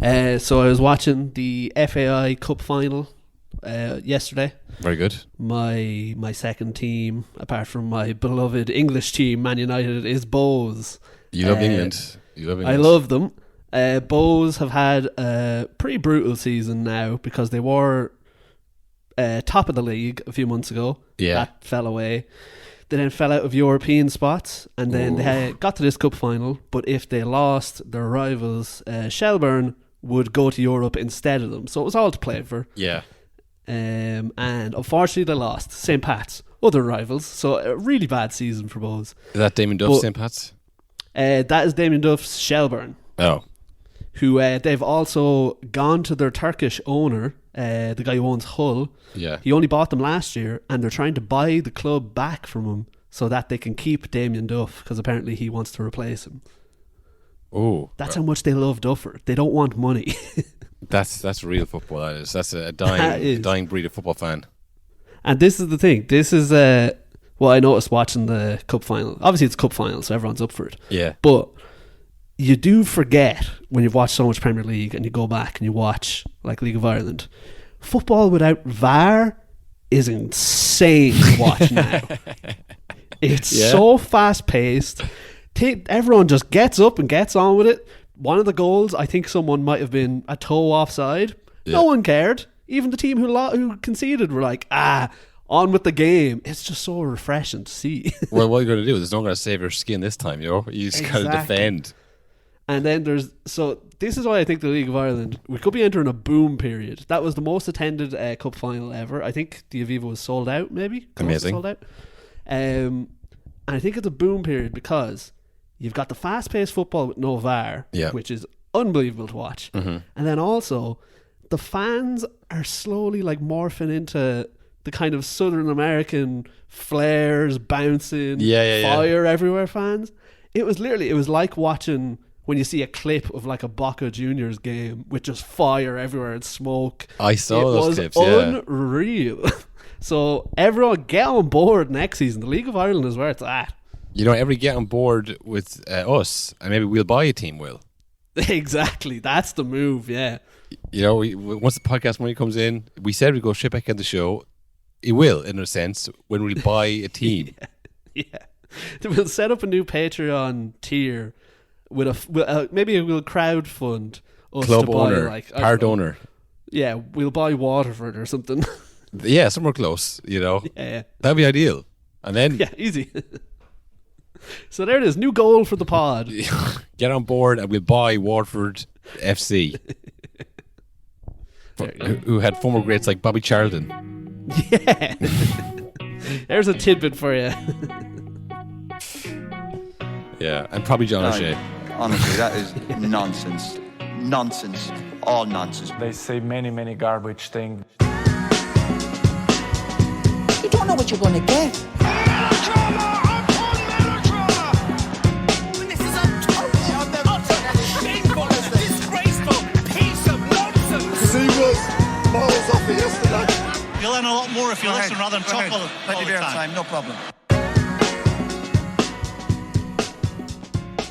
So I was watching the FAI Cup final yesterday. Very good. My second team, apart from my beloved English team, Man United, is Bows. You love England. I love them. Bows have had a pretty brutal season now because they were top of the league a few months ago. Yeah. That fell away. They then fell out of European spots, and then they got to this cup final, but if they lost, their rivals, Shelbourne, would go to Europe instead of them. So it was all to play for. Yeah. And unfortunately they lost. St. Pat's, other rivals. So a really bad season for Bows. Is that Damien Duff's St. Pat's? That is Damien Duff's Shelbourne. Oh. Who they've also gone to their Turkish owner, the guy who owns Hull. Yeah. He only bought them last year, and they're trying to buy the club back from him so that they can keep Damien Duff, because apparently he wants to replace him. Oh. That's how much they love Duffer. They don't want money. That's real football, that is. That's a dying breed of football fan. And this is the thing. This is what I noticed watching the cup final. Obviously it's cup final, so everyone's up for it. Yeah. But you do forget when you've watched so much Premier League and you go back and you watch like League of Ireland, football without VAR is insane to watch now. It's so fast paced. Everyone just gets up and gets on with it. One of the goals, I think someone might have been a toe offside. Yeah. No one cared. Even the team who conceded were like, on with the game. It's just so refreshing to see. Well, what are you going to do? There's no going to save your skin this time, you just got to defend. And then this is why I think the League of Ireland, we could be entering a boom period. That was the most attended cup final ever. I think the Aviva was sold out, maybe. Amazing. Sold out. And I think it's a boom period because you've got the fast-paced football with no VAR, which is unbelievable to watch. Mm-hmm. And then also, the fans are slowly like morphing into the kind of Southern American flares, bouncing, fire everywhere fans. It was like watching when you see a clip of like a Boca Juniors game with just fire everywhere and smoke. I saw those clips. It was unreal. So everyone get on board next season. The League of Ireland is where it's at. Every get on board with us, and maybe we'll buy a team, Will. Exactly. That's the move, yeah. Once the podcast money comes in, we said we'd go straight back in the show. It will, in a sense, when we buy a team. Yeah. We'll set up a new Patreon tier with maybe we'll crowdfund us club to buy owner, part owner. Yeah, we'll buy Waterford or something. Yeah, somewhere close, Yeah. That'd be ideal. And then easy. So there it is, new goal for the pod. Get on board and we'll buy Waterford FC. Who had former greats like Bobby Charlton. Yeah. There's a tidbit for you. Yeah, and probably John O'Shea. Honestly, that is nonsense. Nonsense. All nonsense. They say many, many garbage things. You don't know what you're going to get. Melodrama upon melodrama. This is a Shameful, disgraceful piece of nonsense. He was miles off it yesterday. You'll learn a lot more if you listen rather than talk all Plenty the of time. airtime, no problem.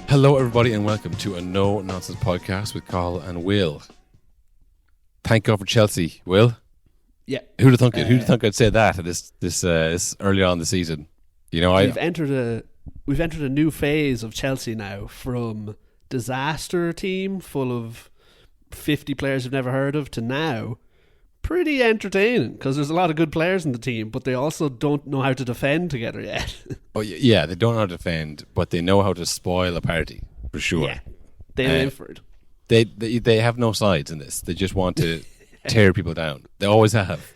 Hello, everybody, and welcome to a No Nonsense podcast with Carl and Will. Thank God for Chelsea, Will. Yeah. Who'd have thunk it? Who'd have thunk I'd say that at this early on in the season? We've entered a new phase of Chelsea now, from disaster team full of 50 players you've never heard of to now pretty entertaining, because there's a lot of good players in the team, but they also don't know how to defend together yet. Oh yeah, they don't know how to defend, but they know how to spoil a party for sure. Yeah, they live for it. They have no sides in this. They just want to tear people down. They always have.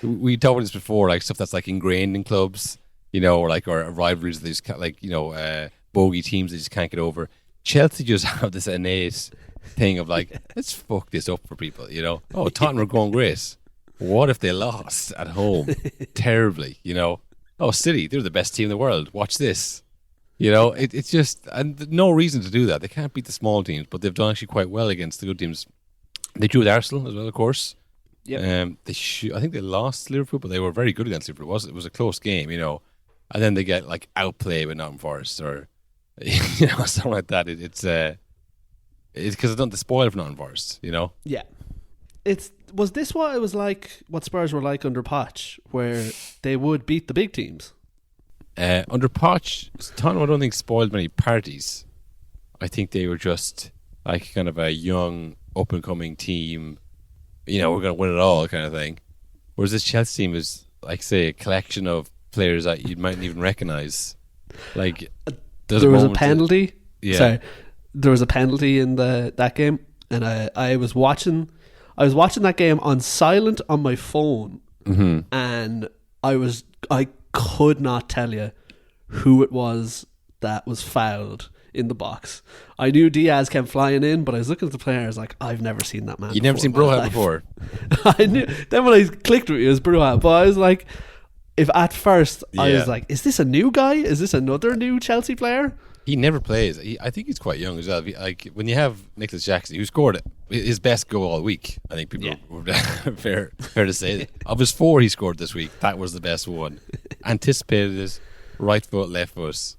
We talked about this before, like stuff that's like ingrained in clubs, or rivalries. They just bogey teams they just can't get over. Chelsea just have this innate thing of like, let's fuck this up for people. Oh, Tottenham are going great. What if they lost at home terribly? Oh, City, they're the best team in the world. Watch this. It's just, and no reason to do that. They can't beat the small teams, but they've done actually quite well against the good teams. They drew with Arsenal as well, of course. Yeah. I think they lost Liverpool, but they were very good against Liverpool. It was a close game, And then they get like outplayed with Nottingham Forest or something like that. It's because it's done the spoil for nothing first, you know. Yeah. Was this what it was like? What Spurs were like under Poch, where they would beat the big teams? Under Poch, Tottenham I don't think spoiled many parties. I think they were just like kind of a young, up and coming team. You know, we're going to win it all kind of thing. Whereas this Chelsea team is like, say, a collection of players that you mightn't even recognise. Like there was a penalty. Yeah. Sorry, there was a penalty in that game, and I was watching that game on silent on my phone, and I could not tell you who it was that was fouled in the box. I knew Diaz kept flying in, but I was looking at the player. I was like, I've never seen that man. You've never seen Broha before. I knew. Then when I clicked with you, it was Broha. But I was like, if at first I was like, is this a new guy? Is this another new Chelsea player? He never plays. I think he's quite young as well. Like when you have Nicholas Jackson, who scored his best goal all week, I think people would fair to say that. Of his 4 he scored this week, that was the best one. Anticipated his right foot, left foot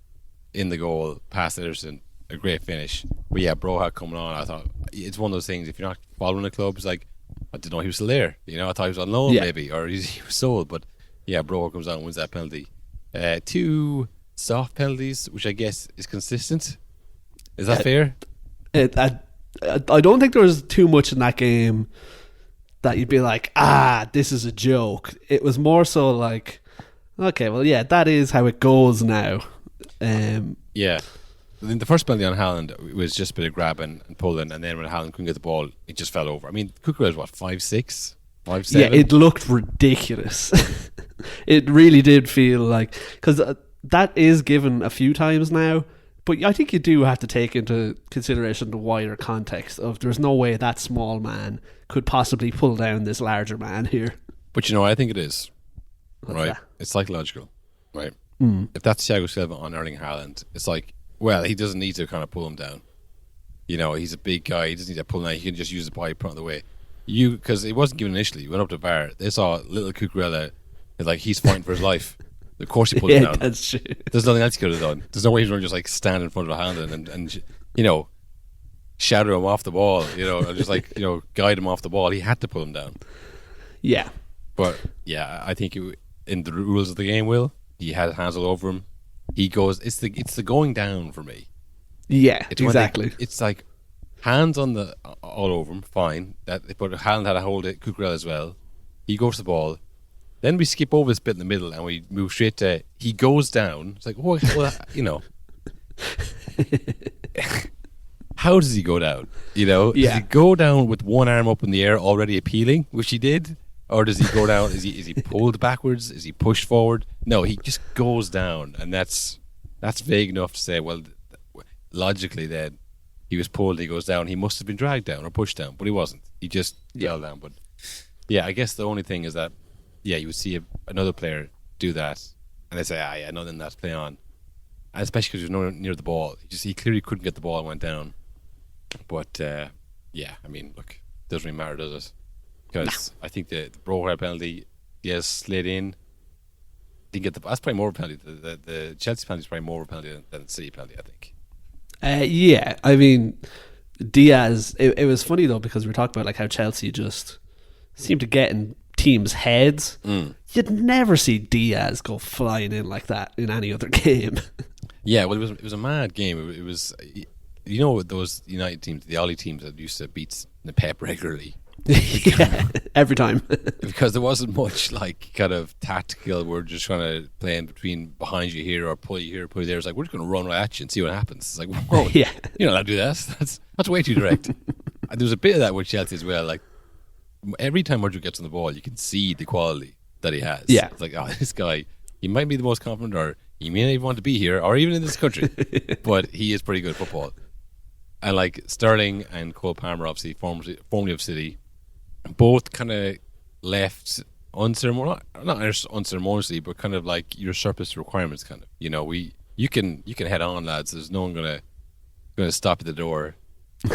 in the goal, past Ederson, a great finish. But yeah, Broha coming on, I thought it's one of those things. If you're not following the club, it's like I didn't know he was still there. You know, I thought he was on loan maybe, or he was sold. But yeah, Broha comes on and wins that penalty. 2 soft penalties, which I guess is consistent. Is that fair? I don't think there was too much in that game that you'd be like, this is a joke. It was more so like, okay, well, yeah, that is how it goes now. Yeah. The first penalty on Haaland was just a bit of grabbing and pulling, and then when Haaland couldn't get the ball, it just fell over. I mean, Cucurella was what, 5'6", 5'7"? Yeah, it looked ridiculous. It really did feel like, because that is given a few times now, but I think you do have to take into consideration the wider context of there's no way that small man could possibly pull down this larger man here. But you know, I think it is. What's right? that? It's psychological, right? If that's Thiago Silva on Erling Haaland, it's like, well, he doesn't need to kind of pull him down. You know, he's a big guy. He doesn't need to pull him down. He can just use the body, put it on the way. Because it wasn't given initially. You went up to VAR. They saw little Cucurella. It's like, he's fighting for his life. Of course he pulled him down. That's true. There's nothing else he could have done. There's no way he's going to just like stand in front of Haaland and you know, shatter him off the ball, you know, or just like, you know, guide him off the ball. He had to pull him down. Yeah. But yeah, I think in the rules of the game, Will, he had hands all over him. He goes, it's the going down for me. Yeah, It's exactly. It's like hands on the all over him, fine. But Haaland had to hold it, Cucurella as well. He goes to the ball. Then we skip over this bit in the middle and we move straight to he goes down. It's like, well, you know, how does he go down? You know, does he go down with one arm up in the air already appealing, which he did, or does he go down? Is he pulled backwards? Is he pushed forward? No, he just goes down, and that's vague enough to say, well, logically then he was pulled, he goes down. He must have been dragged down or pushed down, but he wasn't. He just fell down. But yeah, I guess the only thing is that. Yeah, you would see another player do that, and they say, yeah, nothing, that's play on. And especially because he was nowhere near the ball. He clearly couldn't get the ball and went down. But, yeah, I mean, look, it doesn't really matter, does it? Because I think the Broha penalty, yes, slid in. Didn't get that's probably more of a penalty. The Chelsea penalty is probably more of a penalty than the City penalty, I think. Yeah, I mean, Diaz, it was funny though, because we were talking about like how Chelsea just seemed to get in teams' heads. You'd never see Diaz go flying in like that in any other game. Yeah, well, it was a mad game. It was, you know, those United teams, the Ollie teams that used to beat the Pep regularly. Yeah, every time. Because there wasn't much like kind of tactical, we're just trying to play in between behind you here or pull you here, pull you there. It's like, we're just going to run right at you and see what happens. It's like, whoa, Yeah. you know how to do that. That's way too direct. There was a bit of that with Chelsea as well. Like, every time Mudryk gets on the ball, you can see the quality that he has. Yeah. It's like, oh, this guy, he might be the most confident, or he may not even want to be here, or even in this country, but he is pretty good at football. And like Sterling and Cole Palmer, obviously formerly of City, both kind of left unceremoniously, but kind of like your surplus requirements, kind of. You know, you can head on, lads. There's no one gonna stop at the door.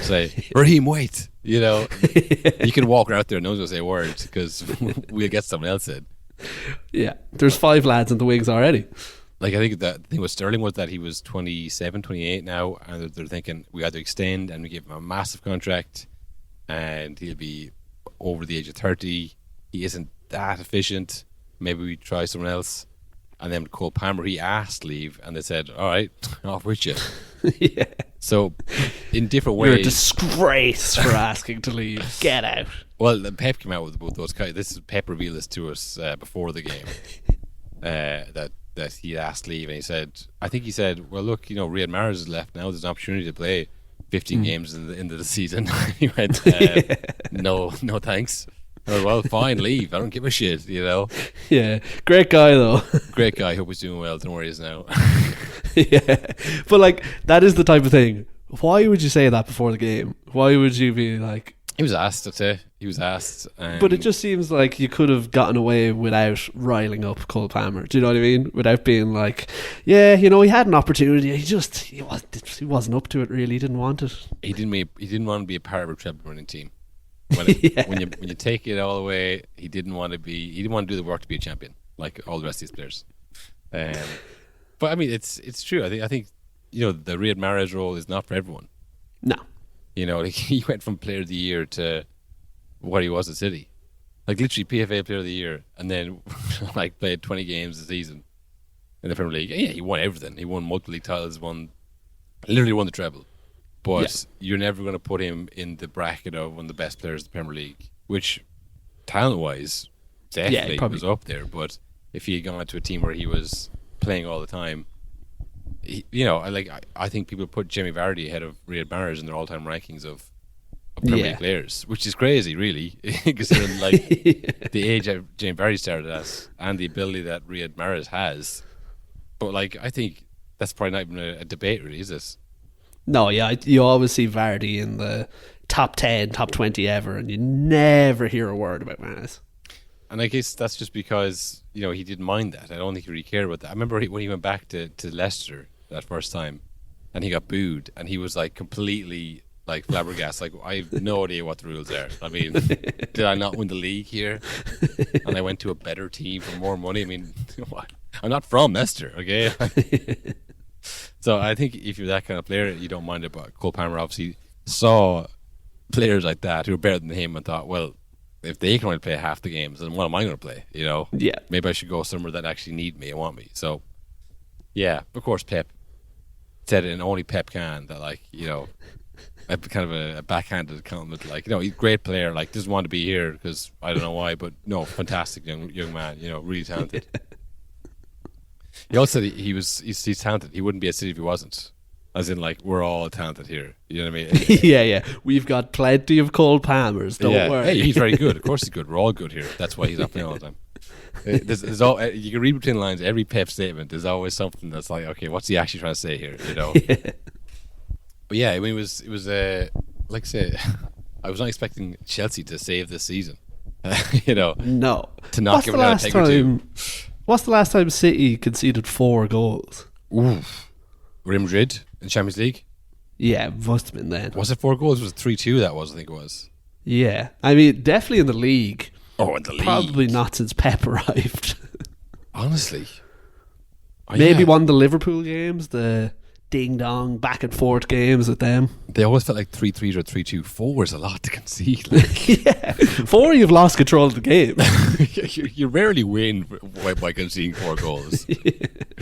Say, Raheem, wait. You know, you can walk out there and no one's gonna say words because we'll get someone else in. Yeah, there's 5 lads in the wings already. Like, I think that the thing with Sterling was that he was 27, 28 now, and they're thinking we either extend and we give him a massive contract, and he'll be over the age of 30. He isn't that efficient. Maybe we try someone else. And then Cole Palmer, he asked to leave, and they said, "All right, off with you." Yeah. So, in different You're ways, a disgrace for asking to leave. Get out. well, Pep came out with both those guys. Pep revealed this to us before the game that he asked to leave, and he said, "Well, look, Riyad Mahrez is left now. There's an opportunity to play 15 games in the end of the season." He went, "No, thanks." Well, fine, leave. I don't give a shit, Yeah, great guy though. Great guy. Hope he's doing well. Don't worry, he is now. Yeah, but like that is the type of thing. Why would you say that before the game? Why would you be like? He was asked, I'd say. He was asked. But it just seems like you could have gotten away without riling up Cole Palmer. Do you know what I mean? Without being like, yeah, he had an opportunity. He wasn't up to it. Really, he didn't want it. He didn't want to be a part of a treble winning team. When you take it all away, he didn't want to do the work to be a champion like all the rest of these players. But I mean, it's true. I think the Riyad Mahrez role is not for everyone. No. He went from player of the year to what he was at City, like literally PFA player of the year, and then like played 20 games a season in the Premier League. Yeah, he won everything. He won multiple league titles. Literally won the treble. But you're never going to put him in the bracket of one of the best players in the Premier League, which talent-wise definitely was up there. But if he had gone to a team where he was playing all the time, I think people put Jamie Vardy ahead of Riyad Mahrez in their all-time rankings of Premier League players, which is crazy, really, considering the age that Jamie Vardy started at and the ability that Riyad Mahrez has. But I think that's probably not even a debate, really, is it? No, yeah, you always see Vardy in the top 10, top 20 ever, and you never hear a word about Mahrez. And I guess that's just because, he didn't mind that. I don't think he really cared about that. I remember when he went back to Leicester that first time, and he got booed, and he was completely flabbergasted. I have no idea what the rules are. I mean, did I not win the league here? And I went to a better team for more money? I mean, I'm not from Leicester, okay? So I think if you're that kind of player, you don't mind it. But Cole Palmer obviously saw players like that who were better than him and thought, well, if they can only play half the games, then what am I going to play? Yeah. Maybe I should go somewhere that actually need me and want me. So, yeah, of course, Pep said it, and only Pep can. That a kind of a backhanded comment, he's a great player. Doesn't want to be here because I don't know why, but no, fantastic young man. Really talented. He also said he's talented. He wouldn't be at City if he wasn't. As in, we're all talented here. You know what I mean? Yeah. We've got plenty of Cole Palmers. Don't worry. Hey, he's very good. Of course he's good. We're all good here. That's why he's not playing all the time. There's you can read between the lines. Every Pep statement, there's always something that's okay, what's he actually trying to say here? Yeah. But yeah, I mean, it was like I say, I was not expecting Chelsea to save this season. No. To knock him down a peg or two. What's the last time City conceded 4 goals? Oof. Real Madrid in Champions League? Yeah, must have been then. Was it 4 goals? Was it 3-2 that was, I think it was. Yeah. I mean, definitely in the league. Oh, in the league. Probably not since Pep arrived. Honestly. Maybe one of the Liverpool games, the ding-dong back and forth games with them. They always felt like 3-3s or 3-2. 4 is a lot to concede. Yeah. 4, you've lost control of the game. You rarely win by conceding 4 goals.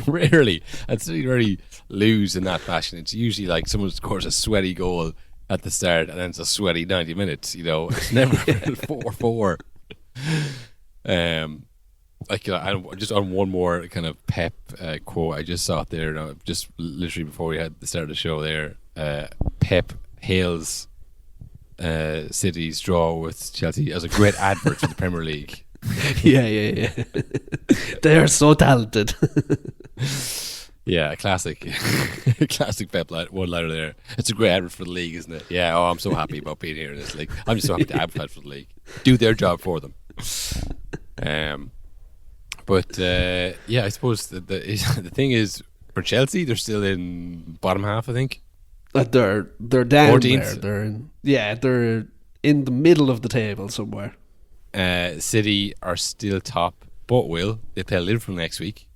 Rarely. And so you rarely lose in that fashion. It's usually someone scores a sweaty goal at the start and then it's a sweaty 90 minutes. It's never 4-4. Just on one more kind of Pep quote, I just saw it there, just literally before we had the start of the show there. Pep hails City's draw with Chelsea as a great advert for the Premier League. Yeah. They are so talented. Yeah, a classic Pep one-liner there. It's a great advert for the league, isn't it? Yeah, I'm so happy about being here in this league. I'm just so happy to advertise for the league. Do their job for them. But I suppose the thing is, for Chelsea, they're still in bottom half, I think. They're down 14th. there. They're in the middle of the table somewhere. City are still top, but they play Liverpool next week.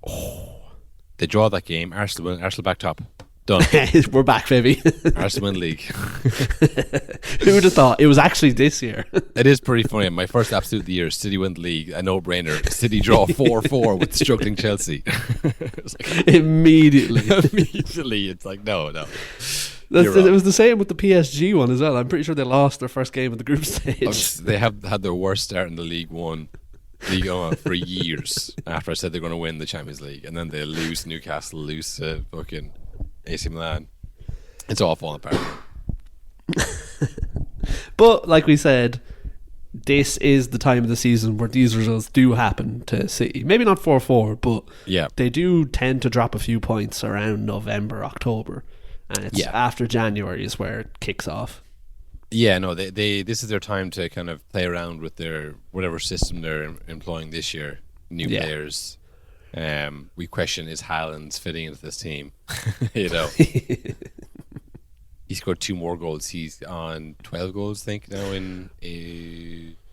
Oh, They draw that game. Arsenal win. Arsenal back top. Done. We're back, baby. Arsenal win league. Who would have thought? It was actually this year. It is pretty funny. My first absolute of the year, City win the league. A no-brainer. City draw 4-4 with struggling Chelsea. It's like, Immediately. immediately, it's like, no. It was the same with the PSG one as well. I'm pretty sure they lost their first game in the group stage. They have had their worst start in the League One for years after I said they're going to win the Champions League, and then they lose to Newcastle, lose to fucking AC Milan. It's all falling apart. But like we said, this is the time of the season where these results do happen to City. Maybe not 4-4, but Yeah. they do tend to drop a few points around November, October, and it's after January is where it kicks off. Yeah, no, they this is their time to kind of play around with their whatever system they're employing this year. New players. We question, is Haaland fitting into this team? You know, he scored 2 more goals. He's on 12 goals, I think, now in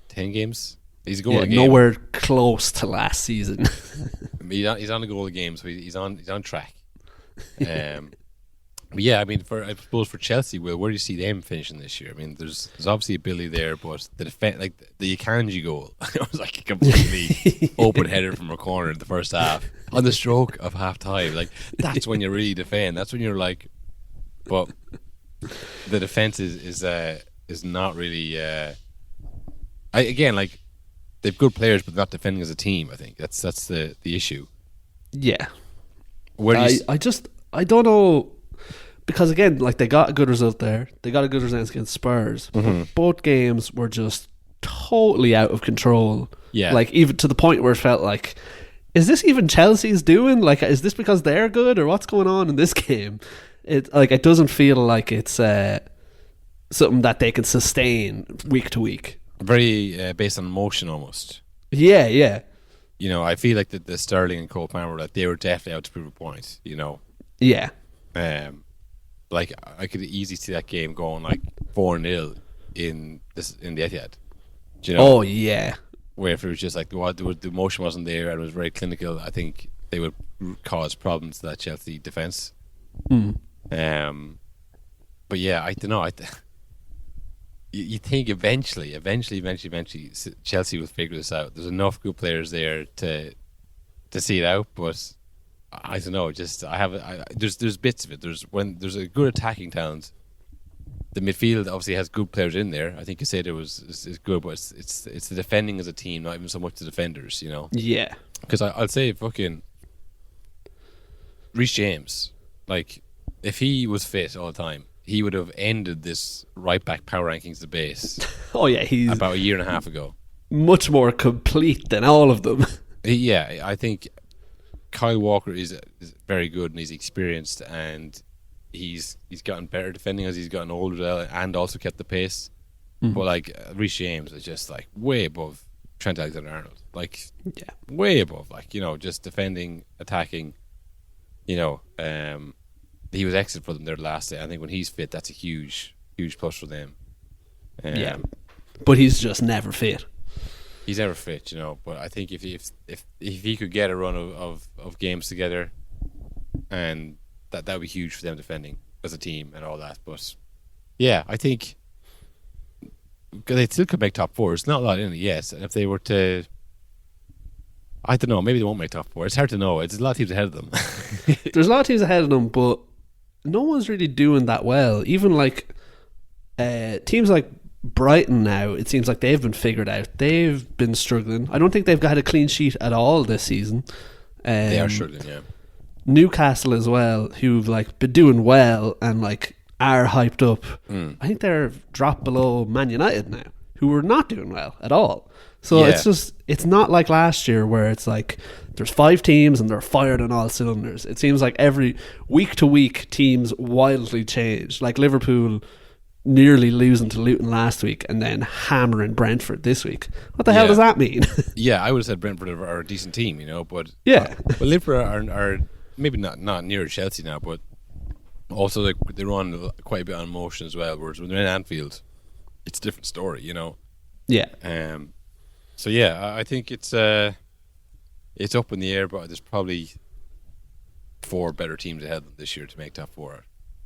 10 games. He's a goal a game. Nowhere close to last season. He's on a goal a game, so he's on track. But yeah, I mean, I suppose for Chelsea, Will, where do you see them finishing this year? I mean, there's obviously ability there, but the defense, like the Akanji goal, it was like a completely open header from a corner in the first half on the stroke of half time. Like, that's when you really defend. That's when you're like, but the defense is not really. Again, like, they've good players, but not defending as a team. I think that's the issue. Yeah, Where do you I don't know. Because again, like, they got a good result there. They got a good result against Spurs. But both games were just totally out of control. Yeah. Like, even to the point where it felt like, is this even Chelsea's doing? Like, is this because they're good, or what's going on in this game? It doesn't feel like it's something that they can sustain week to week. very based on emotion almost. Yeah, yeah. You know, I feel like the Sterling and Cole Palmer, like, they were definitely out to prove a point. You know. Yeah. Like, I could easily see that game going like 4-0 in the Etihad. Do you know? Oh yeah. Where if it was just like the emotion wasn't there and it was very clinical, I think they would cause problems to that Chelsea defense. But yeah, I don't know. You think eventually Chelsea will figure this out. There's enough good players there to see it out, but I don't know. Just there's bits of it. There's a good attacking talent. The midfield obviously has good players in there. I think you said is good, but it's the defending as a team, not even so much the defenders. You know. Yeah. Because I'll say fucking Reece James, like, if he was fit all the time, he would have ended this right back power rankings debate. Oh yeah, he's about a year and a half ago. Much more complete than all of them. Yeah, I think Kyle Walker is very good and he's experienced and he's gotten better defending as he's gotten older and also kept the pace. But like Reece James is just like way above Trent Alexander-Arnold, like way above, like, you know, just defending, attacking. You know, he was excellent for them there last day. I think when he's fit, that's a huge plus for them. Yeah, but he's just never fit. He's never fit, you know. But I think if he could get a run of games together, and that would be huge for them defending as a team and all that. But yeah, I think they still could make top four. It's not a lot in it, yes. And if they were to, I don't know, maybe they won't make top four. It's hard to know. It's a lot of teams ahead of them. There's a lot of teams ahead of them, but no one's really doing that well. Even like teams like Brighton now, it seems like they've been figured out. They've been struggling. I don't think they've got a clean sheet at all this season. They are struggling, yeah. Newcastle as well, who've like been doing well and like are hyped up. I think they're dropped below Man United now, who were not doing well at all. So it's not like last year where it's like there's 5 teams and they're fired on all cylinders. It seems like every week to week teams wildly change. Like Liverpool nearly losing to Luton last week and then hammering Brentford this week. What the hell does that mean? Yeah, I would have said Brentford are a decent team, you know, but but Liverpool are maybe not near Chelsea now, but also they run quite a bit on emotion as well. Whereas when they're in Anfield, it's a different story, you know. Yeah. So yeah, I think it's up in the air, but there's probably 4 better teams ahead of them this year to make top 4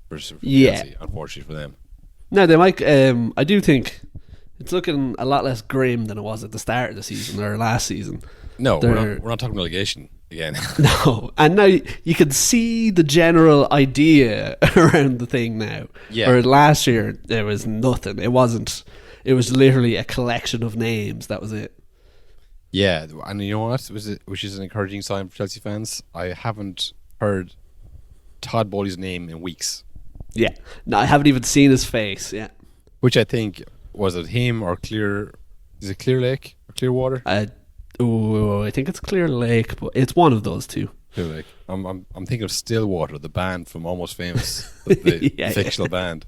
versus Yeah. Chelsea, unfortunately for them. No, they might. I do think it's looking a lot less grim than it was at the start of the season or last season. No, They're- we're not talking relegation again. No, and now you can see the general idea around the thing now. Yeah. Whereas last year there was nothing. It wasn't. It was literally a collection of names. That was it. Yeah, and you know what? Which is an encouraging sign for Chelsea fans. I haven't heard Todd Bowley's name in weeks. Yeah. No, I haven't even seen his face. Yeah. Which I think was it him or Clear? Is it Clear Lake or Clearwater? I think it's Clear Lake, but it's one of those two. Clear Lake. I'm thinking of Stillwater, the band from Almost Famous, the Yeah, fictional band.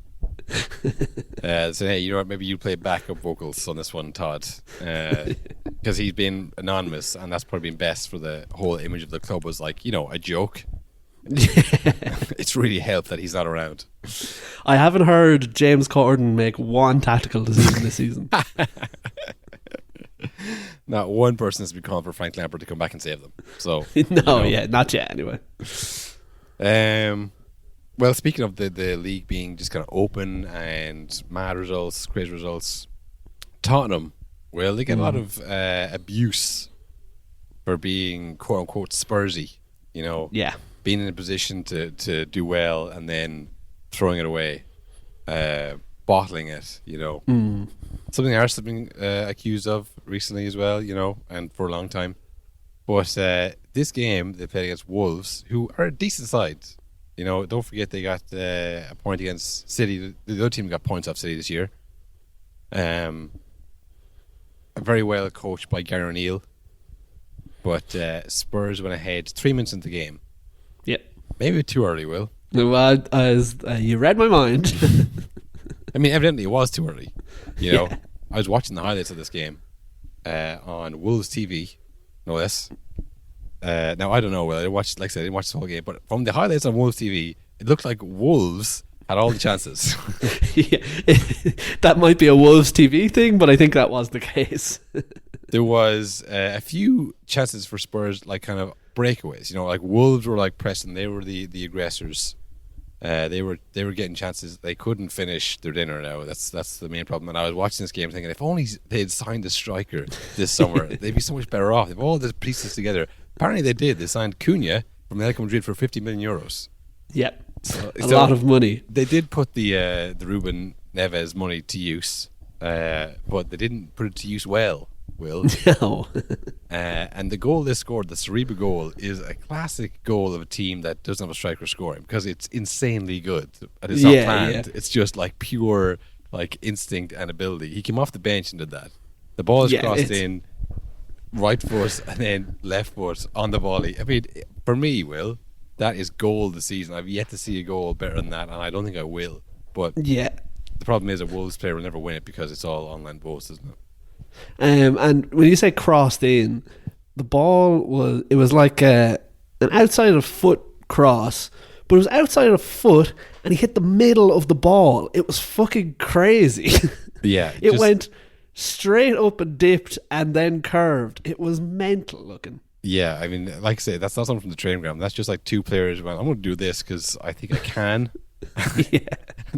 So hey, you know what? Maybe you play backup vocals on this one, Todd, because he's been anonymous, and that's probably been best for the whole image of the club. Was like, you know, a joke. It's really helped that he's not around. I haven't heard James Corden make one tactical decision this season. Not one person has been calling for Frank Lampard to come back and save them. So No, yeah, not yet anyway. Well, speaking of the league being just kind of open and mad results, crazy results, Tottenham, well, they get a lot of abuse for being quote unquote spursy. You know, Yeah. being in a position to do well and then throwing it away, bottling it. You know, something Arsenal have been accused of recently as well. You know, and for a long time. But this game they played against Wolves, who are a decent side. You know, don't forget they got a point against City. The other team got points off City this year. Very well coached by Gary O'Neill. But Spurs went ahead 3 minutes into the game. Yep. Maybe too early, Will. Well, as you read my mind. I mean, evidently it was too early. You know, Yeah. I was watching the highlights of this game on Wolves TV, no less. Now I don't know. Well, I didn't watch, like I said, I didn't watch the whole game, but from the highlights on Wolves TV, it looked like Wolves had all the chances. Yeah. That might be a Wolves TV thing, but I think that was the case. There was a few chances for Spurs, like kind of breakaways. You know, like Wolves were like pressing; they were the aggressors. They were getting chances. They couldn't finish their dinner. Now that's the main problem. And I was watching this game thinking, if only they had signed a striker this summer, they'd be so much better off. They've all the pieces together. Apparently, they did. They signed Cunha from Atletico Madrid for 50 million euros. Yep. So A lot of money. They did put the Ruben Neves money to use, but they didn't put it to use well. Will. No. And the goal they scored, the Saliba goal, is a classic goal of a team that doesn't have a striker scoring because it's insanely good and it's not Yeah, planned. yeah. It's just like pure like instinct and ability. He came off the bench and did that. The ball is Yeah, crossed it's- in, right foot and then left foot on the volley. I mean, for me, Will, that is goal this season. I've yet to see a goal better than that, and I don't think I will. But Yeah. the problem is a Wolves player will never win it because it's all online votes, isn't it? And when you say crossed in, the ball was like an outside of foot cross, but it was outside of foot, and he hit the middle of the ball. It was fucking crazy. Yeah, It just- went straight up and dipped and then curved. It was mental looking. Yeah, I mean, like I say, that's not something from the training ground. That's just like two players went, I'm going to do this because I think I can. Yeah.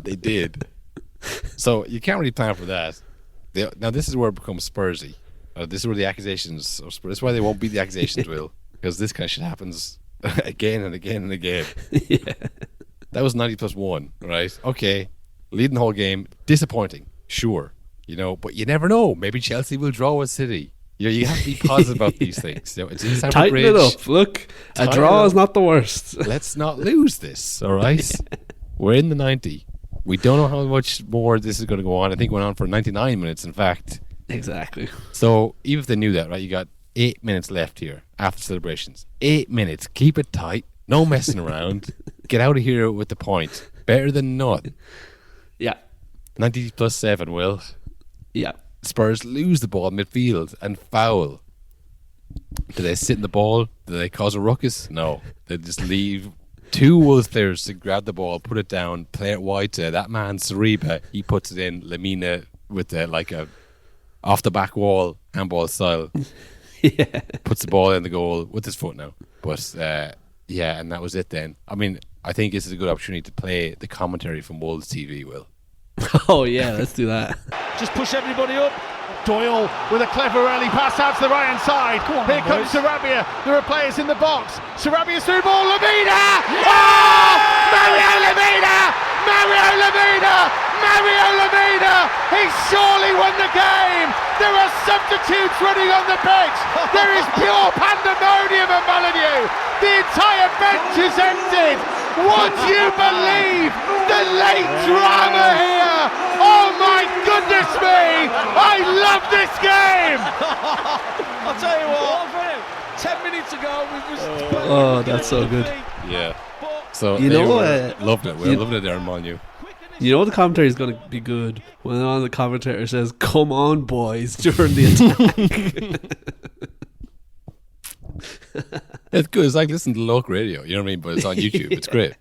They did. So you can't really plan for that. Now, this is where it becomes Spursy. This is where the accusations of Spurs. That's why they won't beat the accusations, Will, because this kind of shit happens again and again and again. Yeah. That was 90 plus 1, right? Okay, leading the whole game, disappointing, sure, you know, but you never know. Maybe Chelsea will draw with City. You know, you have to be positive about these things. You know, it's in Stamford Tighten Bridge. it up. Look, a Tighten draw it is up. not the worst. Let's not lose this, all right? We're in the 90. We don't know how much more this is going to go on. I think it went on for 99 minutes, in fact. Exactly. So even if they knew that, right, you got 8 minutes left here after celebrations. 8 minutes. Keep it tight. No messing around. Get out of here with the point. Better than none. Yeah. 90 plus 7, Will. Yeah. Spurs lose the ball in midfield and foul. Do they sit in the ball? Do they cause a ruckus? No. They just leave two Wolves players to grab the ball, put it down, play it wide to that man, Saliba. He puts it in. Lamina with like a off the back wall, handball style. Yeah. Puts the ball in the goal with his foot now. But Yeah, and that was it then. I mean, I think this is a good opportunity to play the commentary from Wolves TV, Will. Oh yeah, let's do that. Just push everybody up. Doyle with a clever early pass out to the right hand side. Here comes Sarabia. There are players in the box. Sarabia's through ball. Lemina! Oh! Mario Lemina! Mario Lemina! Mario Lemina! He's surely won the game. There are substitutes running on the pitch. There is pure pandemonium at Molineux. The entire bench is emptied. Would you believe the late drama here? Oh my goodness me! I love this game! I'll tell you what, 10 minutes ago we was... Oh, that's so good. Yeah. So You know loved it. We're loving it there in Molineux. You know the commentary is going to be good when on the commentator says, "Come on, boys," during the attack. It's good. It's like listening to local radio. You know what I mean? But it's on YouTube. It's great.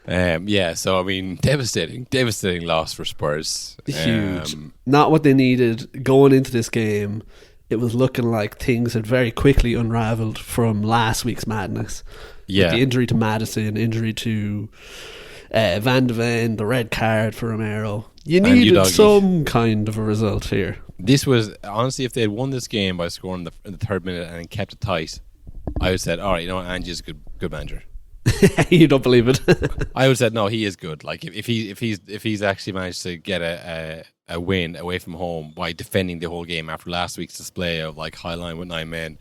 Yeah. So I mean, devastating loss for Spurs. Huge. Not what they needed going into this game. It was looking like things had very quickly unravelled from last week's madness. Yeah. With the injury to Maddison, injury to Van de Ven, the red card for Romero. You needed some kind of a result here. This was, honestly, if they had won this game by scoring in the third minute and kept it tight, I would have said, all right, you know what, Ange's a good manager. You don't believe it? I would have said, no, he is good. Like, if he's actually managed to get a win away from home by defending the whole game after last week's display of, like, high line with 9 men,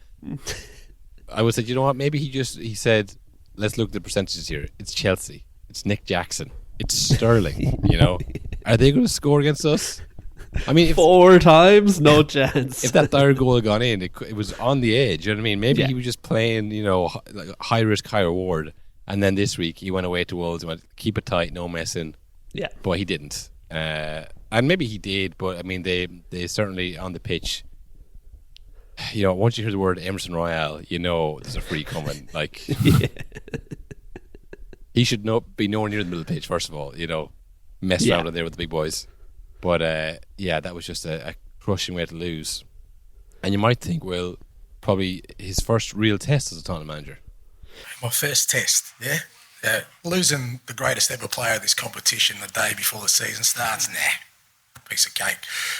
I would say, you know what, maybe he said, let's look at the percentages here. It's Chelsea. It's Nick Jackson. It's Sterling, you know. Are they going to score against us? I mean, 4 times, no chance. If that third goal had gone in, it was on the edge. You know what I mean? Maybe he was just playing, you know, like high risk, high reward. And then this week he went away to Wolves and went, keep it tight, no messing. Yeah, but he didn't. And maybe he did, but I mean, they certainly on the pitch. You know, once you hear the word Emerson Royale, you know there's a free coming. Like, he should be nowhere near the middle of the pitch. First of all, you know, mess around in there with the big boys. But yeah, that was just a crushing way to lose. And you might think, well, probably his first real test as a Tottenham manager. My first test, yeah. Losing the greatest ever player of this competition the day before the season starts, piece of cake.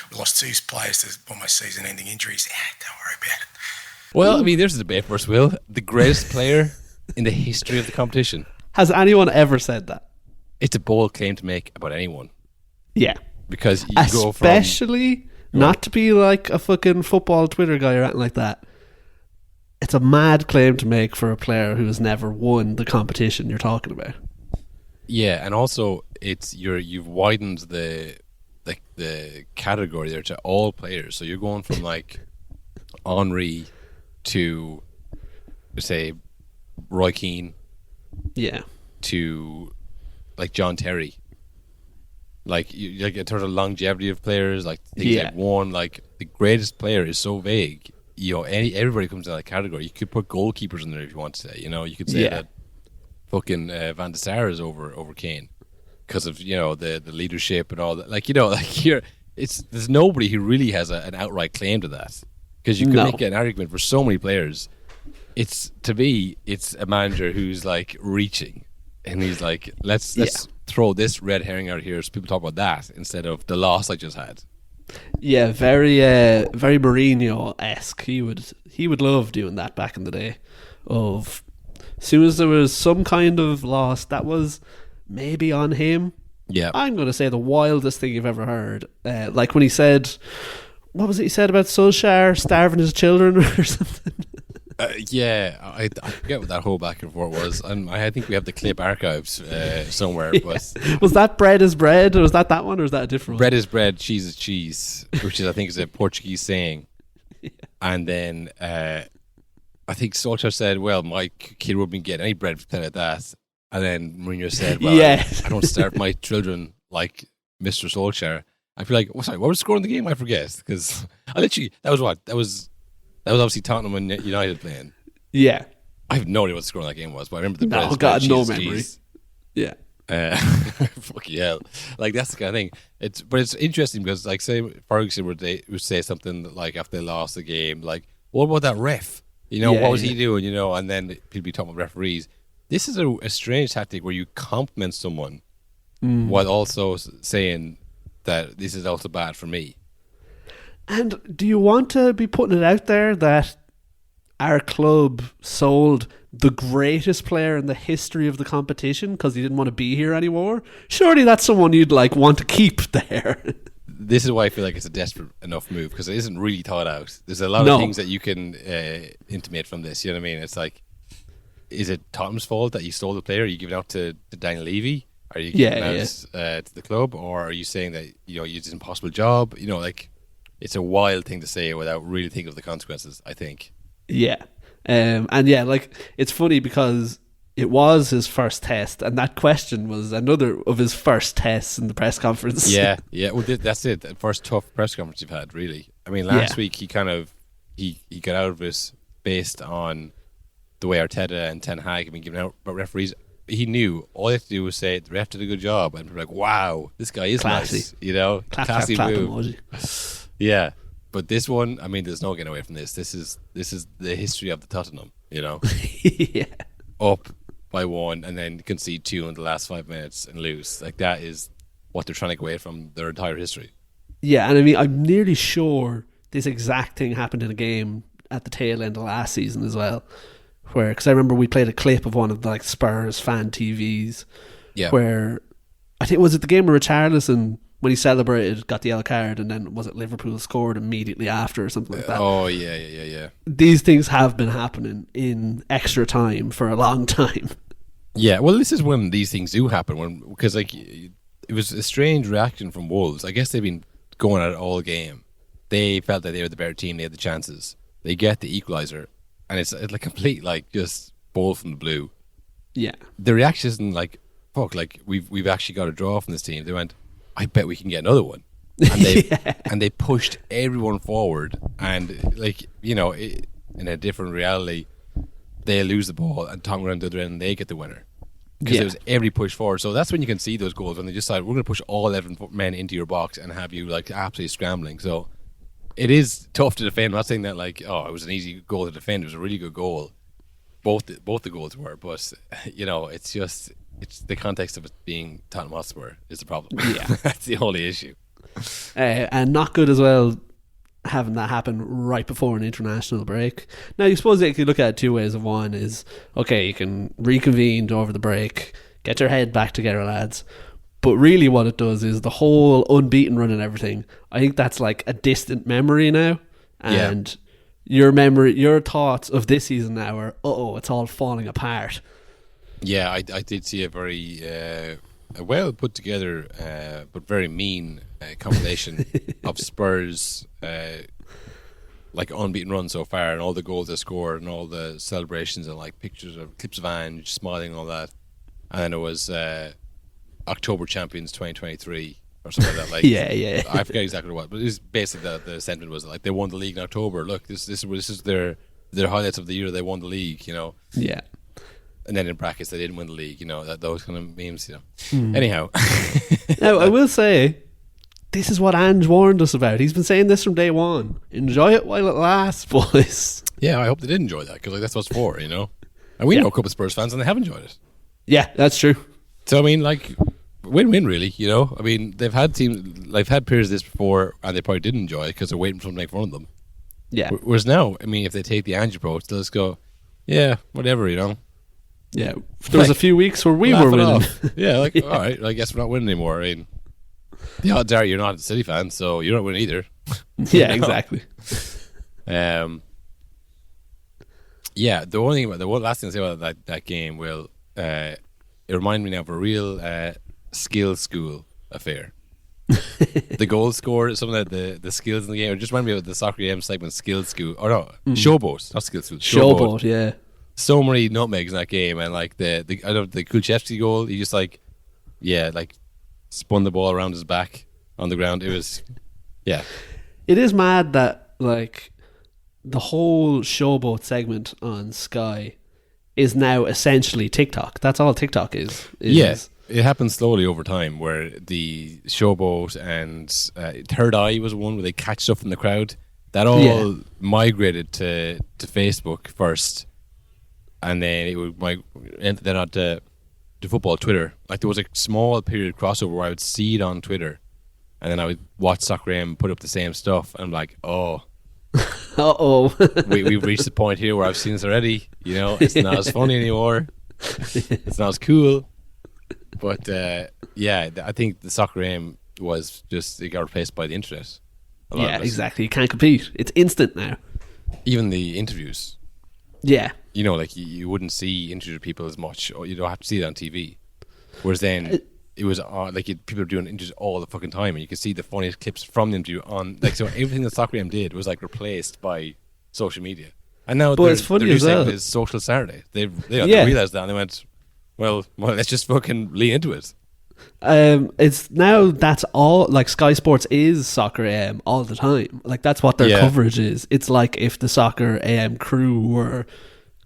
We lost 2 players to almost season-ending injuries. Don't worry about it. Well, I mean, there's a debate for us, Will. The greatest player in the history of the competition. Has anyone ever said that? It's a bold claim to make about anyone. Yeah. Because you especially not to be like a fucking football Twitter guy or anything like that. It's a mad claim to make for a player who has never won the competition you're talking about. Yeah, and also you've widened the category there to all players. So you're going from like Henry to say Roy Keane, to like John Terry. Like in terms of longevity of players, like things they've won, like the greatest player is so vague. You know, everybody comes in that category. You could put goalkeepers in there if you want to say. You know, you could say that fucking Van der Sar is over Kane because of, you know, the leadership and all that. Like, you know, like there's nobody who really has an outright claim to that, because you could make an argument for so many players. It's a manager who's like reaching, and he's like, let's throw this red herring out here so people talk about that instead of the loss I just had. Yeah, very Mourinho-esque. He would love doing that back in the day. Of as soon as there was some kind of loss that was maybe on him. Yeah, I'm going to say the wildest thing you've ever heard. Like when he said, what was it he said about Solskjaer starving his children or something? I forget what that whole back and forth was. I think we have the clip archives somewhere. But was that bread is bread? Was that one, or was that a different bread one? is bread, cheese is cheese, which I think is a Portuguese saying. And then I think Solskjaer said, well, my kid wouldn't get any bread for like that. And then Mourinho said, well, I don't starve my children like Mr. Solskjaer. I feel like, sorry, what was the score in the game? I forget, because that was obviously Tottenham and United playing. Yeah. I have no idea what the score in that game was, but I remember the bread. No memory. Cheese. Yeah. Fucking hell. Like, that's the kind of thing. But it's interesting because, like, say Ferguson would say something like after they lost the game, like, what about that ref? What was he doing? And then people be talking about referees. This is a strange tactic where you compliment someone while also saying that this is also bad for me. And do you want to be putting it out there that our club sold the greatest player in the history of the competition because he didn't want to be here anymore? Surely that's someone you'd want to keep there. This is why I feel like it's a desperate enough move, because it isn't really thought out. There's a lot of things that you can intimate from this. You know what I mean? It's like, is it Tottenham's fault that you stole the player? Are you giving out to Daniel Levy? Are you giving out to the club? Or are you saying that you did an impossible job? It's a wild thing to say without really thinking of the consequences, I think. Yeah. It's funny because it was his first test, and that question was another of his first tests in the press conference. Yeah. Well, that's it. The first tough press conference you've had, really. I mean, last week he got out of this based on the way Arteta and Ten Hag have been giving out about referees. He knew all he had to do was say the ref did a good job, and people were like, "Wow, this guy is classy." Nice." Classy move. Emoji. Yeah. But this one, I mean, there's no getting away from this. This is the history of the Tottenham, Yeah. Up by 1 and then concede 2 in the last 5 minutes and lose. That is what they're trying to get away from their entire history. Yeah, and I mean, I'm nearly sure this exact thing happened in a game at the tail end of last season as well. Because I remember we played a clip of one of the Spurs fan TVs. Yeah. Where I think was it the game where Richarlison, when he celebrated, got the yellow card, and then was it Liverpool scored immediately after or something like that? Oh, yeah. These things have been happening in extra time for a long time. Yeah, well, this is when these things do happen, because it was a strange reaction from Wolves. I guess they've been going at it all game. They felt that they were the better team, they had the chances. They get the equaliser, and it's like complete, just ball from the blue. Yeah. The reaction isn't fuck, we've actually got a draw from this team. They went, I bet we can get another one. And they and they pushed everyone forward, and in a different reality, they lose the ball and Tottenham around the other end and they get the winner. Because it was every push forward. So that's when you can see those goals, when they just decide, we're going to push all 11 men into your box and have you absolutely scrambling. So it is tough to defend. I'm not saying that it was an easy goal to defend. It was a really good goal. Both the goals were, but it's the context of it being Tottenham Hotspur is the problem. Yeah. That's the only issue. And not good as well, having that happen right before an international break. Now, you suppose you could look at it two ways. Of one is, okay, you can reconvene over the break, get your head back together, lads. But really what it does is the whole unbeaten run and everything, I think that's a distant memory now. And your thoughts of this season now are, it's all falling apart. Yeah, I did see a very a well put together but very mean compilation of Spurs unbeaten run so far, and all the goals they scored and all the celebrations and pictures of clips of Ange smiling and all that. And then it was October champions 2023 or something like that. Yeah. I forget exactly what, but it was basically the sentiment was they won the league in October. Look, this is their highlights of the year. They won the league, Yeah. And then in brackets, they didn't win the league, those kind of memes, Anyhow. Now, I will say, this is what Ange warned us about. He's been saying this from day one. Enjoy it while it lasts, boys. Yeah, I hope they did enjoy that, because that's what it's for, And we know a couple of Spurs fans, and they have enjoyed it. Yeah, that's true. So, I mean, win-win, really, I mean, they've had periods of this before, and they probably didn't enjoy it, because they're waiting for them to make fun of them. Yeah. Whereas now, I mean, if they take the Ange approach, they'll just go, yeah, whatever, Yeah, there was a few weeks where we were winning. Yeah, all right, I guess we're not winning anymore. I mean, the odds are you're not a City fan, so you're not winning either. Yeah, exactly. Yeah, the last thing to say about that game, it reminded me now of a real skill school affair. The goal score, some of the skills in the game, it just reminded me of the Soccer AM segment, skill school, or no, showboat, not skill school, showboat, yeah. So many nutmegs in that game, and the Kulusevski goal, he just spun the ball around his back on the ground. It was, yeah. It is mad that the whole showboat segment on Sky is now essentially TikTok. That's all TikTok is. Yes, it happens slowly over time, where the showboat and Third Eye was one where they catch stuff in the crowd That all migrated to Facebook first, and then it would then on to football Twitter. Like there was a small period crossover where I would see it on Twitter, and then I would watch Soccer AM put up the same stuff, and I'm like, oh, we've reached the point here where I've seen this already. You know, it's not as funny anymore. It's not as cool. But I think the Soccer AM was just, it got replaced by the internet. Yeah, exactly. You can't compete. It's instant now. Even the interviews. Yeah. You know, like you wouldn't see interview people as much, or you don't have to see it on TV. Whereas then it was people were doing interviews all the fucking time, and you could see the funniest clips from the interview on, like, so everything that Soccer AM did was like replaced by social media. And now it's funny as well. Is Social Saturday. They realized that, and they went, well, let's just fucking lean into it. It's now, that's all, like Sky Sports is Soccer AM all the time. Like that's what their coverage is. It's like if the Soccer AM crew were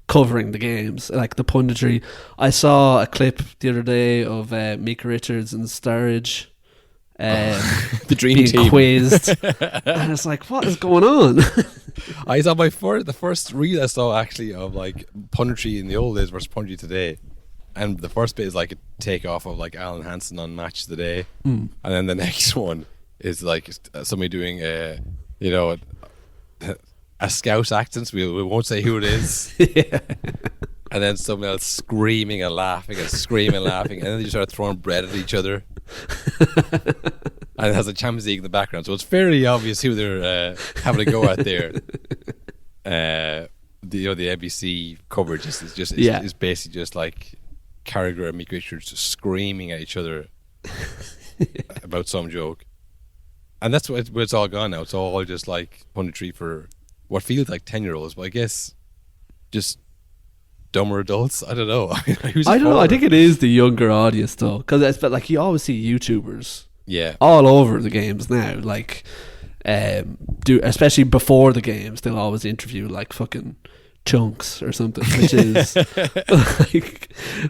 covering the games, like the punditry. I saw a clip the other day of Mika Richards and Sturridge the dream being team quizzed, and it's like, what is going on? I saw the first reel I saw actually of like punditry in the old days versus punditry today. And the first bit is like a takeoff of like Alan Hansen on Match of the Day, and then the next one is like somebody doing a Scouse accent. We won't say who it is. And then someone else screaming and laughing and screaming and laughing, and then they just start throwing bread at each other. And it has a Champions League in the background, so it's fairly obvious who they're having a go at there. The NBC coverage is basically just like Carragher and Mick Richards just screaming at each other about some joke, and that's where it's all gone now. It's all just like punditry for what feels like 10-year-olds, but I guess just dumber adults. I don't know. I don't know. I think it is the younger audience though, because like you always see YouTubers, all over the games now. Like, especially before the games, they'll always interview like fucking Chunks or something, which is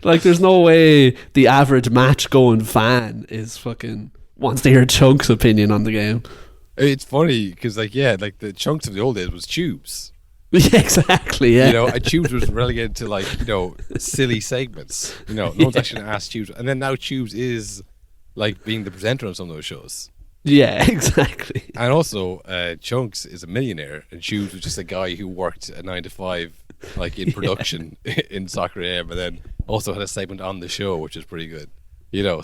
like there's no way the average match going fan is fucking wants to hear Chunks' opinion on the game. It's funny because like the Chunks of the old days was Tubes. Yeah, exactly. Yeah, and Tubes was relegated to like silly segments. No one's actually gonna ask Tubes, and then now Tubes is like being the presenter on some of those shows. Yeah, exactly. And also, Chunks is a millionaire, and Tubes was just a guy who worked a 9 to 5, like in production in Soccer AM, and then also had a segment on the show, which is pretty good.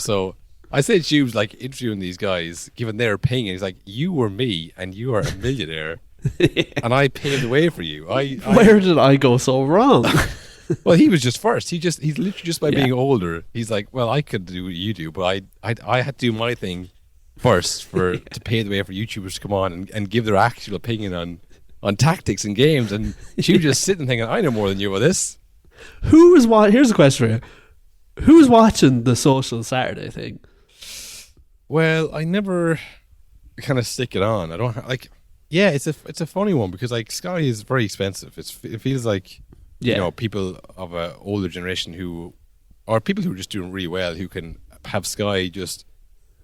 So I say Tubes like interviewing these guys, giving their opinion. He's like, "You were me, and you are a millionaire, and I paved the way for you." Where did I go so wrong? Well, he was just first. He's literally just by being older. He's like, well, I could do what you do, but I had to do my thing first to pave the way for YouTubers to come on and give their actual opinion on tactics and games, and she was just sitting thinking, I know more than you about this. Here's a question for you. Who's watching the Social Saturday thing? Well, I never kind of stick it on. I don't it's a funny one because like Sky is very expensive. It feels like people of an older generation or people who are just doing really well who can have Sky just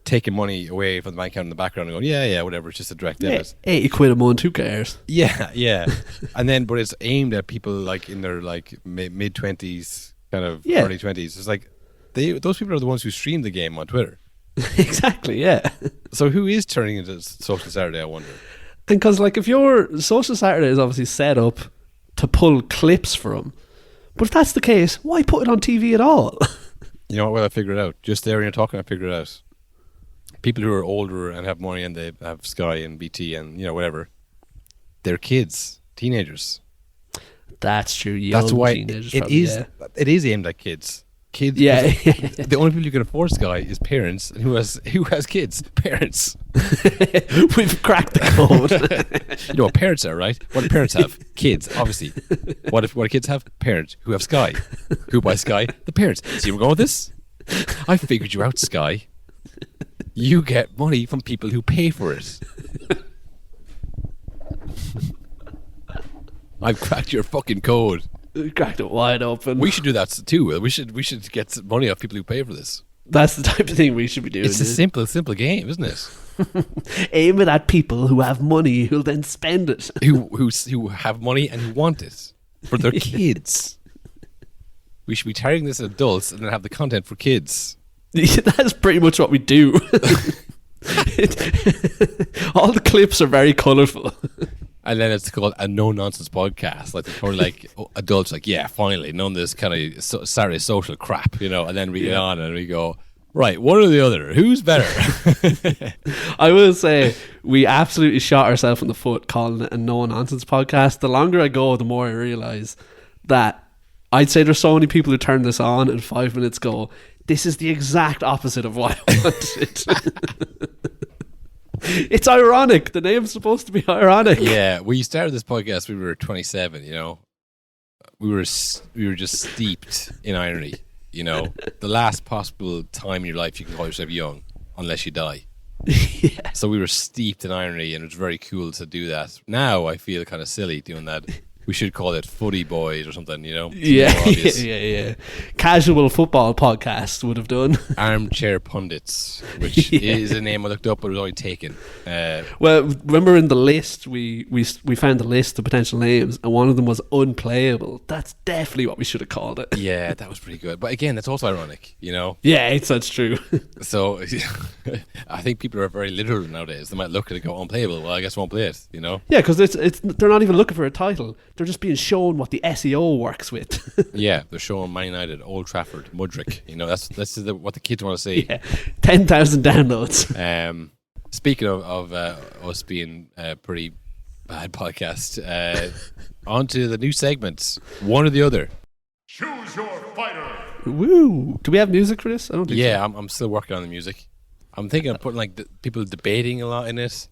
taking money away from the bank account in the background and going, whatever, it's just a direct debit. £80 a month, who cares? Yeah. And then, but it's aimed at people like in their like mid 20s, kind of early 20s. It's like those people are the ones who stream the game on Twitter. Exactly, yeah. So who is turning into Social Saturday, I wonder? And because like if your Social Saturday is obviously set up to pull clips from, but if that's the case, why put it on TV at all? You know what? Well, I figured it out. Just there when you're talking, I figured it out. People who are older and have money and they have Sky and BT and whatever, they're kids, teenagers. That's true. That's why teenagers it is aimed at kids. Kids. Yeah. The only people who can afford Sky is parents, and who has kids? Parents. We've cracked the code. You know what parents are, right? What do parents have? Kids, obviously. What do kids have? Parents who have Sky. Who buy Sky? The parents. See where we're going with this? I figured you out, Sky. You get money from people who pay for it. I've cracked your fucking code. We cracked it wide open. We should do that too. We should get some money off people who pay for this. That's the type of thing we should be doing. It's a simple game, isn't it? Aim it at people who have money who'll then spend it. who have money and who want it for their kids. We should be targeting this at adults and then have the content for kids. That's pretty much what we do. All the clips are very colourful. And then it's called a no-nonsense podcast. Like, they're probably like adults, like, yeah, finally, none of this kind of Saturday social crap, you know. And then we get on and we go, right, one or the other, who's better? I will say we absolutely shot ourselves in the foot calling it a no-nonsense podcast. The longer I go, the more I realise that I'd say there's so many people who turn this on and 5 minutes go, this is the exact opposite of what I wanted. It's ironic. The name's supposed to be ironic. Yeah, we started this podcast, we were 27, you know. We were just steeped in irony, you know. The last possible time in your life you can call yourself young, unless you die. Yeah. So we were steeped in irony, and it was very cool to do that. Now I feel kind of silly doing that. We should call it Footy Boys or something, you know? Yeah. Casual football podcast would have done. Armchair Pundits, which is a name I looked up, but it was only taken. Well, remember in the list, we found the list of potential names, and one of them was unplayable. That's definitely what we should have called it. Yeah, that was pretty good. But again, that's also ironic, you know? Yeah, that's true. So I think people are very literal nowadays. They might look at it and go, unplayable. Well, I guess I won't play it, you know? Yeah, because they're not even looking for a title. They're just being shown what the SEO works with. Yeah, they're showing Man United, Old Trafford, Mudrick. You know, that's what the kids want to see. Yeah, 10,000 downloads. Speaking of us being a pretty bad podcast, on to the new segment, one or the other. Choose your fighter. Woo! Do we have music for this? I don't think so. Yeah, I'm still working on the music. I'm thinking of putting like people debating a lot in it.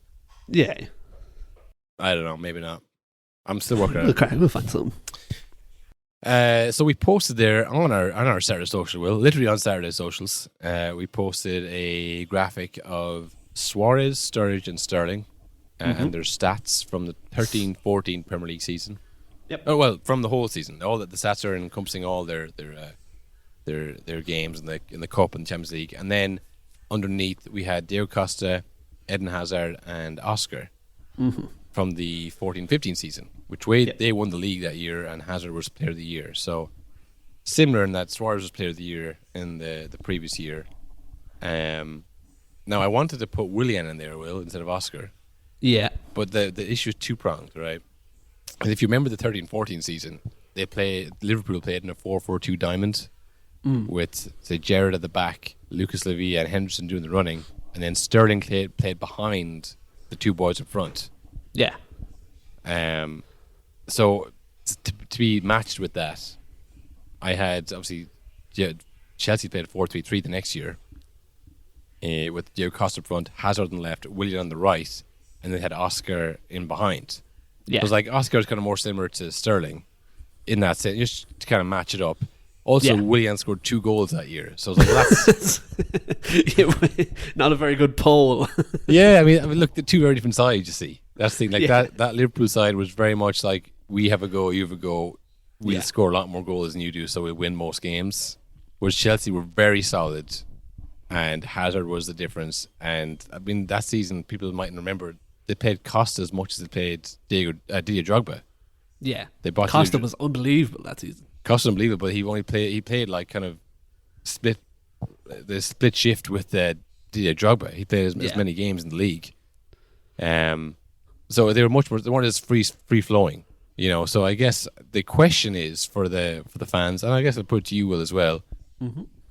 Yeah. I don't know, maybe not. I'm still working on it. We'll find something. So we posted there on our Saturday social, literally on Saturday socials. We posted a graphic of Suarez, Sturridge, and Sterling, and their stats from the 13-14 Premier League season. Yep. Oh well, from the whole season. All that the stats are encompassing all their games in the Cup and Champions League, and then underneath we had Diego Costa, Eden Hazard, and Oscar. From the 14-15 season, they won the league that year, and Hazard was Player of the Year. So similar in that Suarez was Player of the Year in the previous year. Now I wanted to put Willian in there, instead of Oscar. Yeah. But the issue is two-pronged, right? And if you remember the 13-14 season, Liverpool played in a 4-4-2 diamond with, say, Gerrard at the back, Lucas Levy and Henderson doing the running, and then Sterling played behind the two boys up front. Yeah. So to be matched with that, I had obviously Chelsea played 4-3-3 the next year with Diego Costa up front, Hazard on the left, Willian on the right, and they had Oscar in behind. Yeah. It was like Oscar is kind of more similar to Sterling in that sense, just to kind of match it up. Also, Willian scored 2 goals that year, so I was like, well, that's not a very good poll. Yeah, I mean, look, the two very different sides. You see, that's the thing. Like that Liverpool side was very much like, we have a go, you have a go. We'll score a lot more goals than you do, so we'll win most games. Whereas Chelsea were very solid, and Hazard was the difference. And I mean, that season, people mightn't remember, they played Costa as much as they played Didier Drogba. Yeah, they bought Costa was unbelievable that season. Costa unbelievable, but he played like kind of split shift with Didier Drogba. He played as many games in the league. So they were much more. They weren't as free flowing, you know. So I guess the question is for the fans, and I guess I'll put it to you, Will, as well,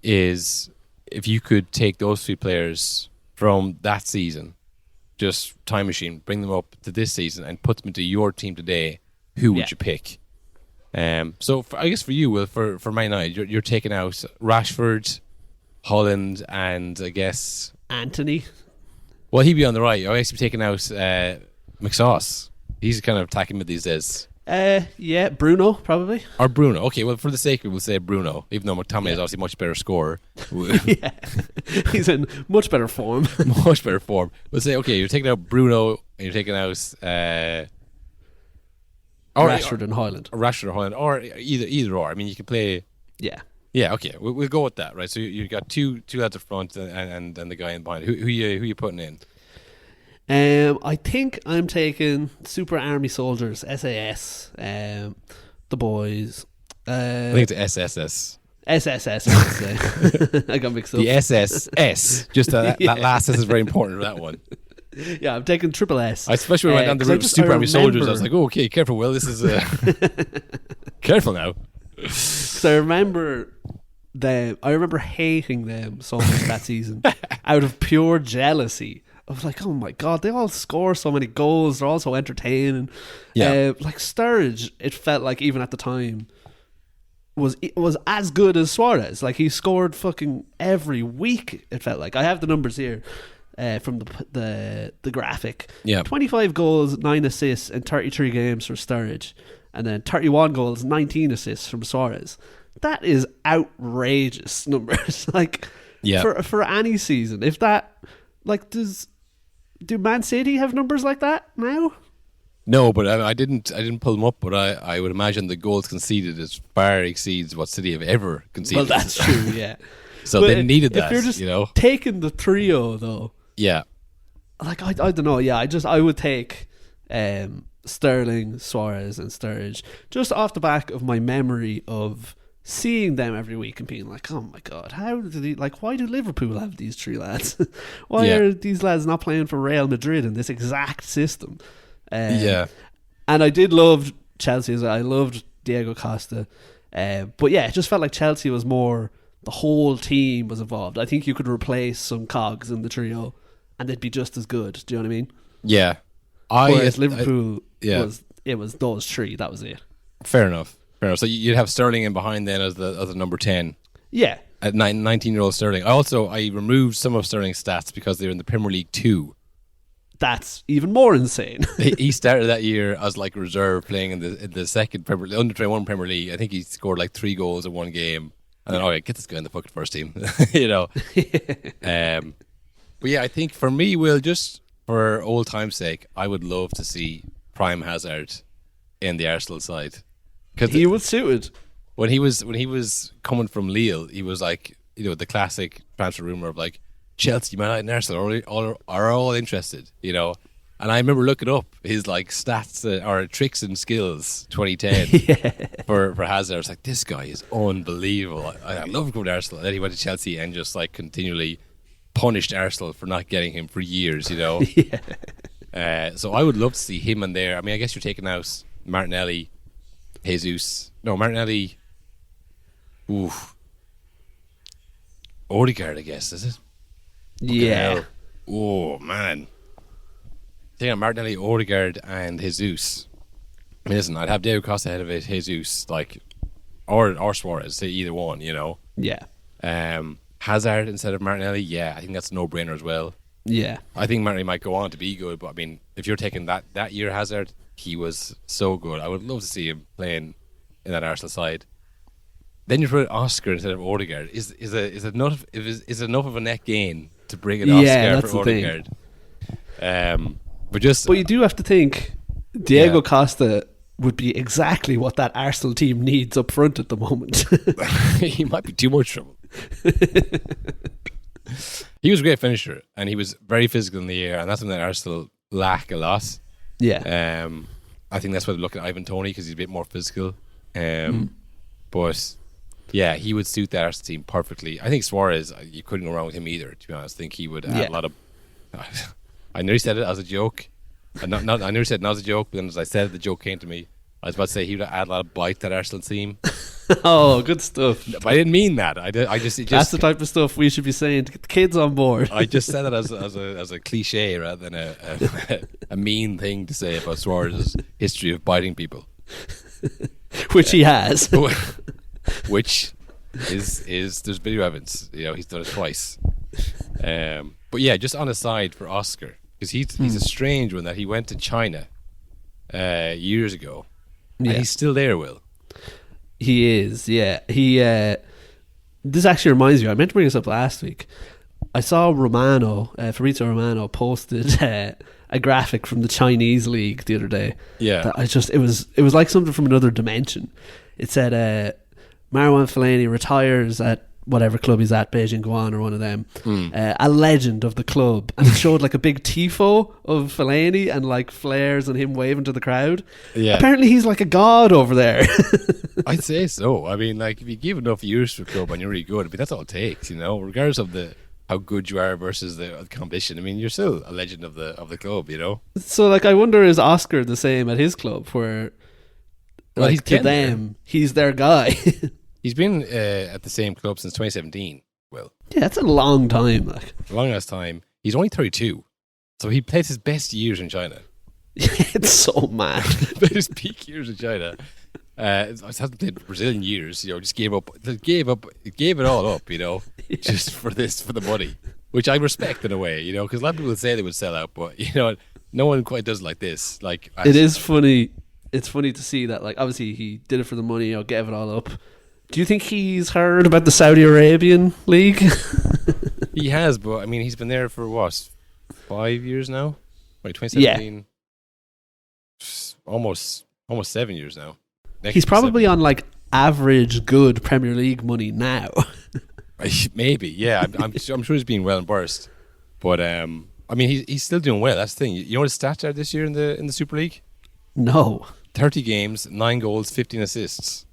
is if you could take those 3 players from that season, just time machine, bring them up to this season, and put them into your team today, who would you pick? So I guess for you, Will, for Man United, you're taking out Rashford, Holland, and I guess Anthony. Well, he'd be on the right. I guess be taking out McSauce. He's kind of attacking mid these days. Yeah, Bruno probably. Or Bruno. Okay, well, for the sake of it, we'll say Bruno, even though McTominay is obviously a much better scorer. Yeah, he's in much better form. Much better form. We'll say, okay, you're taking out Bruno, and you're taking out Rashford and Haaland. Rashford or Haaland, or either or. I mean, you can play. Yeah. Yeah, okay, we'll go with that, right? So you got two lads up front and then the guy in behind. Who you putting in? I think I'm taking Super Army Soldiers, SAS, the boys. I think it's SSS. SSS. I got mixed up. The SSS. Just that last S is very important for that one. Yeah, I'm taking triple S. I especially when I went down the route of Super Army Soldiers, I was like, oh, okay, careful, Will. This is careful now. So I remember hating them so much that season out of pure jealousy. I was like, oh my God, they all score so many goals. They're all so entertaining. Yeah. Like Sturridge, it felt like even at the time was as good as Suarez. Like he scored fucking every week. It felt like. I have the numbers here from the graphic. Yeah. 25 goals, 9 assists in 33 games for Sturridge, and then 31 goals, 19 assists from Suarez. That is outrageous numbers. Like for any season. If that do Man City have numbers like that now? No, but I didn't pull them up. But I would imagine the goals conceded as far exceeds what City have ever conceded. Well, that's true. Yeah. So but they needed that. If you're just taking the trio, though. Yeah. Like I don't know. Yeah, I would take Sterling, Suarez, and Sturridge just off the back of my memory of seeing them every week and being like, oh my God, why do Liverpool have these three lads? Why are these lads not playing for Real Madrid in this exact system? And I did love Chelsea as well. I loved Diego Costa. But yeah, it just felt like Chelsea was more, the whole team was involved. I think you could replace some cogs in the trio and they'd be just as good. Do you know what I mean? Yeah. Whereas Liverpool, it was those three. That was it. Fair enough. So you'd have Sterling in behind then as the number 10. Yeah. At 19-year-old Sterling. I removed some of Sterling's stats because they're in the Premier League 2. That's even more insane. He started that year as like reserve playing in the second under 21 Premier League. I think he scored like 3 goals in one game. And then, get this guy in the fucking first team. You know. But yeah, I think for me, Will, just for old time's sake, I would love to see Prime Hazard in the Arsenal side. Because he was suited. When he was coming from Lille, he was like, the classic transfer rumor of like Chelsea, Man United, and Arsenal are all interested, And I remember looking up his like stats or tricks and skills 2010 for Hazard. I was like, this guy is unbelievable. I love going to Arsenal. And then he went to Chelsea and just like continually punished Arsenal for not getting him for years, So I would love to see him in there. I mean, I guess you're taking out Martinelli. Jesus. No, Martinelli. Oof. Odegaard, I guess, is it? Yeah. Oh, man. Taking out Martinelli, Odegaard, and Jesus. I mean, listen, I'd have Diego Costa ahead of it, Jesus, or Suarez, say either one, Yeah. Hazard instead of Martinelli, I think that's a no-brainer as well. Yeah. I think Martinelli might go on to be good, but I mean, if you're taking that year Hazard, he was so good. I would love to see him playing in that Arsenal side. Then you put Oscar instead of Odegaard. Is it enough of a net gain to bring in Oscar for Odegaard? But you do have to think Diego Costa would be exactly what that Arsenal team needs up front at the moment. He might be too much trouble. He was a great finisher and he was very physical in the air, and that's something that Arsenal lack a lot. Yeah. I think that's why they're looking at Ivan Toney because he's a bit more physical. But yeah, he would suit the Arsenal team perfectly. I think Suarez, you couldn't go wrong with him either, to be honest. I think he would add a lot of. I nearly said it as a joke. I nearly said it not as a joke, but then as I said it, the joke came to me. I was about to say he would add a lot of bite to that Arsenal team. Oh, good stuff. But I didn't mean that. That's the type of stuff we should be saying to get the kids on board. I just said it as a cliche rather than a mean thing to say about Suarez's history of biting people. Which he has. Which is there's video evidence. He's done it twice. But yeah, just on a side for Oscar, because he's a strange one that he went to China years ago. And he's still there, Will. He is, yeah. This actually reminds me, I meant to bring this up last week. I saw Fabrizio Romano posted a graphic from the Chinese league the other day. Yeah. That it was like something from another dimension. It said Marwan Fellaini retires at whatever club he's at, Beijing Guan or one of them, a legend of the club, and it showed like a big tifo of Fellaini and like flares and him waving to the crowd. Yeah. Apparently he's like a god over there. I'd say so. I mean, like, if you give enough years to a club and you're really good, I mean, that's all it takes, you know, regardless of how good you are versus the competition. I mean, you're still a legend of the club, you know. So like, I wonder, is Oscar the same at his club, where Well, like he's to them he's their guy? He's been at the same club since 2017. Well, yeah, that's a long time. Like, a long ass time. He's only 32, so he played his best years in China. it's so mad. Played his peak years in China. Hasn't played Brazilian years. You know, just gave it all up. You know, just for the money, which I respect in a way. You know, because a lot of people would say they would sell out, but you know, no one quite does it like this. Like, it is funny. It's funny to see that. Like, obviously he did it for the money. You know, gave it all up. Do you think he's heard about the Saudi Arabian league? He has, but I mean, he's been there for what, 5 years now? Like 2017, almost 7 years now. He's probably on like average good Premier League money now. Maybe, yeah. I'm sure he's being well imbursed, but I mean, he's still doing well. That's the thing. You know what his stats are this year in the Super League? No. 30 games, 9 goals, 15 assists.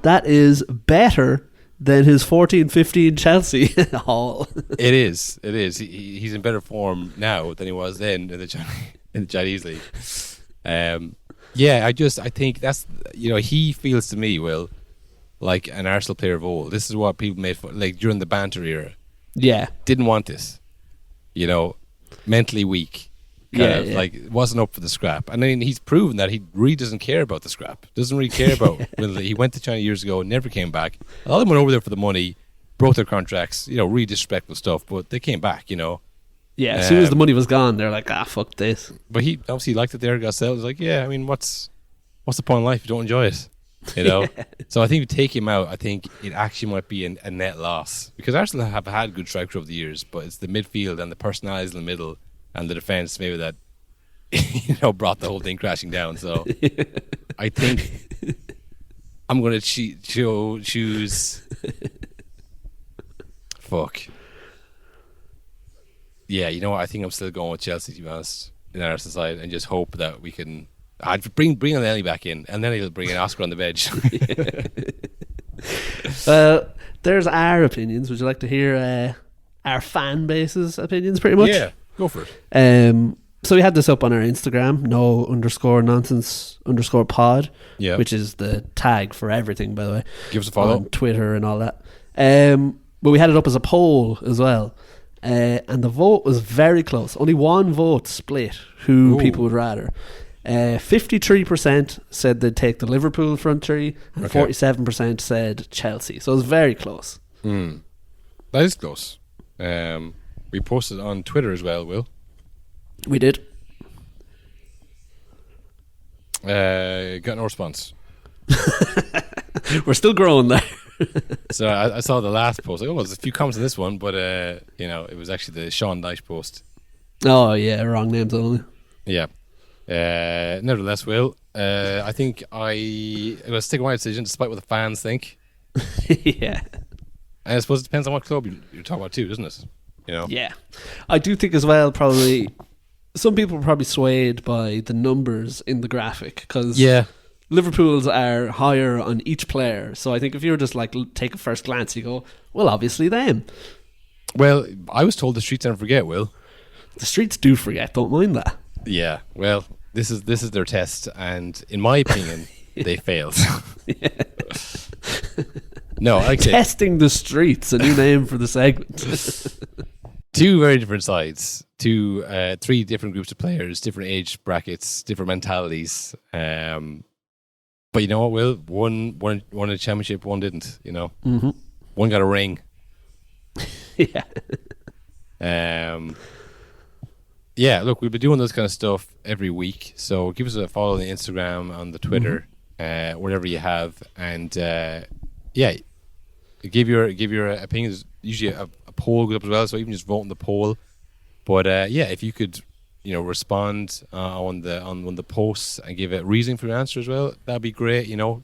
That is better than his 14-15 Chelsea haul. It is. He's in better form now than he was then in the Chinese league. Yeah, I think that's, you know, he feels to me, Will, like an Arsenal player of old. This is what people made fun, like during the banter era. Yeah. Didn't want this. You know, mentally weak. Like, wasn't up for the scrap. And I mean, he's proven that he really doesn't care about the scrap. Doesn't really care about he went to China years ago, never came back. A lot of them went over there for the money, broke their contracts, you know, really disrespectful stuff, but they came back, you know. Yeah, as soon as the money was gone, they're like, fuck this. But he obviously liked it there, got settled. He's like, yeah, I mean, what's the point in life if you don't enjoy it? You know? Yeah. So I think if you take him out, I think it actually might be a net loss. Because Arsenal have had good strikers over the years, but it's the midfield and the personalities in the middle and the defence maybe that, you know, brought the whole thing crashing down. So I think I'm going to choose. Fuck. Yeah, you know what? I think I'm still going with Chelsea, to be honest, in our side, and just hope that we can. I'd bring Elneny back in, and then he'll bring an Oscar on the bench. Well, there's our opinions. Would you like to hear our fan base's opinions, pretty much? Yeah, go for it. So we had this up on our Instagram, no_nonsense_pod, which is the tag for everything, by the way. Give us a follow. On Twitter and all that. But we had it up as a poll as well. And the vote was very close. Only one vote split who people would rather. 53% said they'd take the Liverpool front three, and 47% said Chelsea. So it was very close. That is close. We posted on Twitter as well, Will. We did. Got no response. We're still growing there. So I saw the last post. Like, there's a few comments on this one, but you know, it was actually the Sean Dyche post. Oh yeah, wrong names only. Yeah. Nevertheless, Will, I think I'm going to stick with my decision despite what the fans think. Yeah. And I suppose it depends on what club you're talking about too, doesn't it? You know. Yeah. I do think as well, probably some people are probably swayed by the numbers in the graphic, because Liverpool's are higher on each player. So I think if you were just like take a first glance, you go, well, obviously them. Well, I was told the streets never forget, Will. The streets do forget, don't mind that. Yeah, well, this is their test, and in my opinion, they failed. No, like testing the streets, a new name for the segment. Two very different sides, three different groups of players, different age brackets, different mentalities. But you know what, Will? One won a championship, one didn't. You know, one got a ring. Yeah. Yeah, look, we've been doing this kind of stuff every week, so give us a follow on the Instagram, on the Twitter, whatever you have, and give your opinions. Usually a poll goes up as well, so even just vote in the poll. But if you could, you know, respond on the posts and give a reason for your answer as well, that'd be great. You know,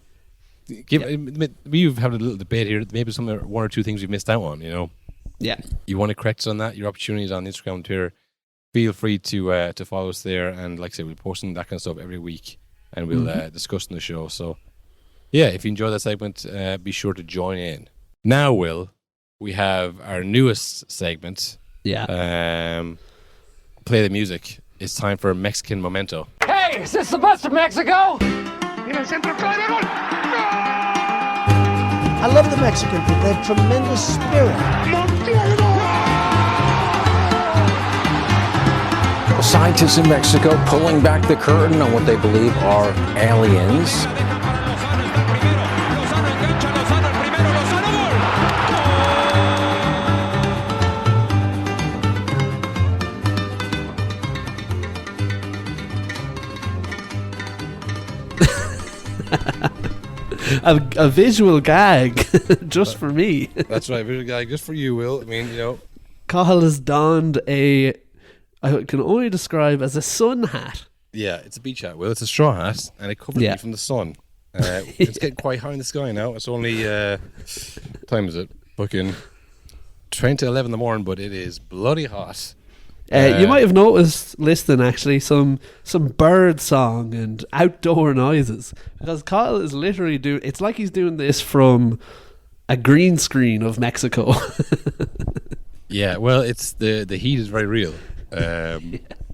We've had a little debate here. Maybe one or two things we've missed out on. Yeah. You want to correct us on that? Your opportunities on Instagram and Twitter. Feel free to follow us there, and like I said, we'll be posting that kind of stuff every week, and we'll discuss in the show. So, yeah, if you enjoy that segment, be sure to join in. Now, Will, we have our newest segment. Yeah. Play the music. It's time for Mexican Momento. Hey, is this the bus to Mexico? I love the Mexican people. They have tremendous spirit. Scientists in Mexico pulling back the curtain on what they believe are aliens. A visual gag just for me. That's right, visual gag just for you, Will. I mean, Cahill has donned I can only describe as a sun hat. Yeah, it's a beach hat, Will. It's a straw hat, and it covers me from the sun. It's getting quite high in the sky now. It's only, time is it? Fucking 20 to 11 in the morning, but it is bloody hot. You might have noticed, listening actually, some bird song and outdoor noises, because Kyle is literally it's like he's doing this from a green screen of Mexico. Yeah, well, it's the heat is very real.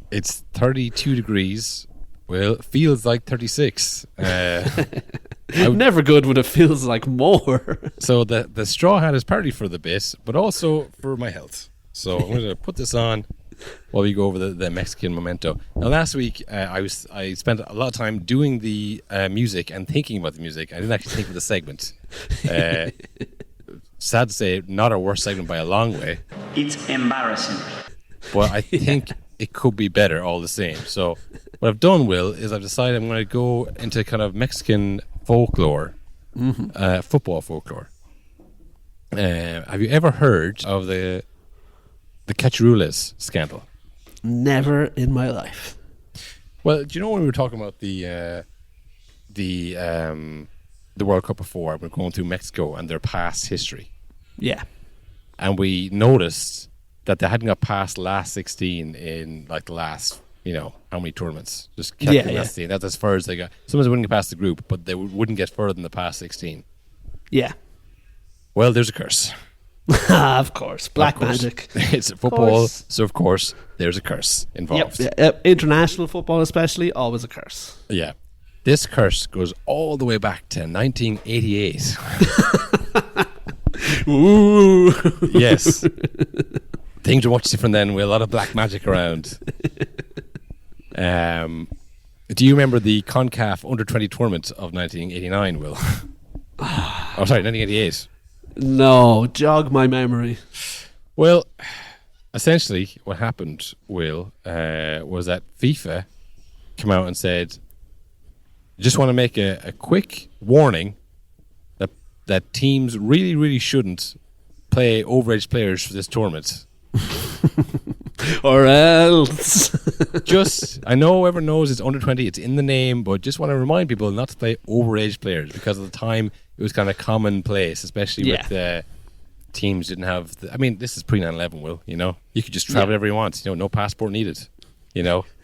It's 32 degrees. Well, it feels like 36. Never good when it feels like more. So the straw hat is partly for the bit, but also for my health. So I'm going to put this on while we go over the Mexican Momento. Now, last week I spent a lot of time doing the music and thinking about the music. I didn't actually think of the segment. Sad to say, not our worst segment by a long way. It's embarrassing. But I think it could be better all the same. So what I've done, Will, is I've decided I'm going to go into kind of Mexican folklore, football folklore. Have you ever heard of the Cachirules scandal? Never in my life. Well, do you know when we were talking about the World Cup before, we're going through Mexico and their past history? Yeah. And we noticed that they hadn't got past last 16 in like the last, how many tournaments? Just kept last 16. That's as far as they got. Sometimes they wouldn't get past the group, but they wouldn't get further than the past 16. Yeah. Well, there's a curse. Of course. Black magic. It's football, so of course there's a curse involved. Yep. International football especially, always a curse. Yeah. This curse goes all the way back to 1988. Ooh. Yes. Things are much different then, with a lot of black magic around. Do you remember the CONCACAF Under-20 tournament of 1989, Will? 1988. No, jog my memory. Well, essentially what happened, Will, was that FIFA came out and said, just want to make a quick warning that teams really, really shouldn't play overage players for this tournament. Or else. I know everyone knows it's under 20, it's in the name, but just want to remind people not to play overage players, because at the time it was kind of commonplace, especially with teams didn't have this is pre 9/11, Will, you could just travel wherever you want, no passport needed, people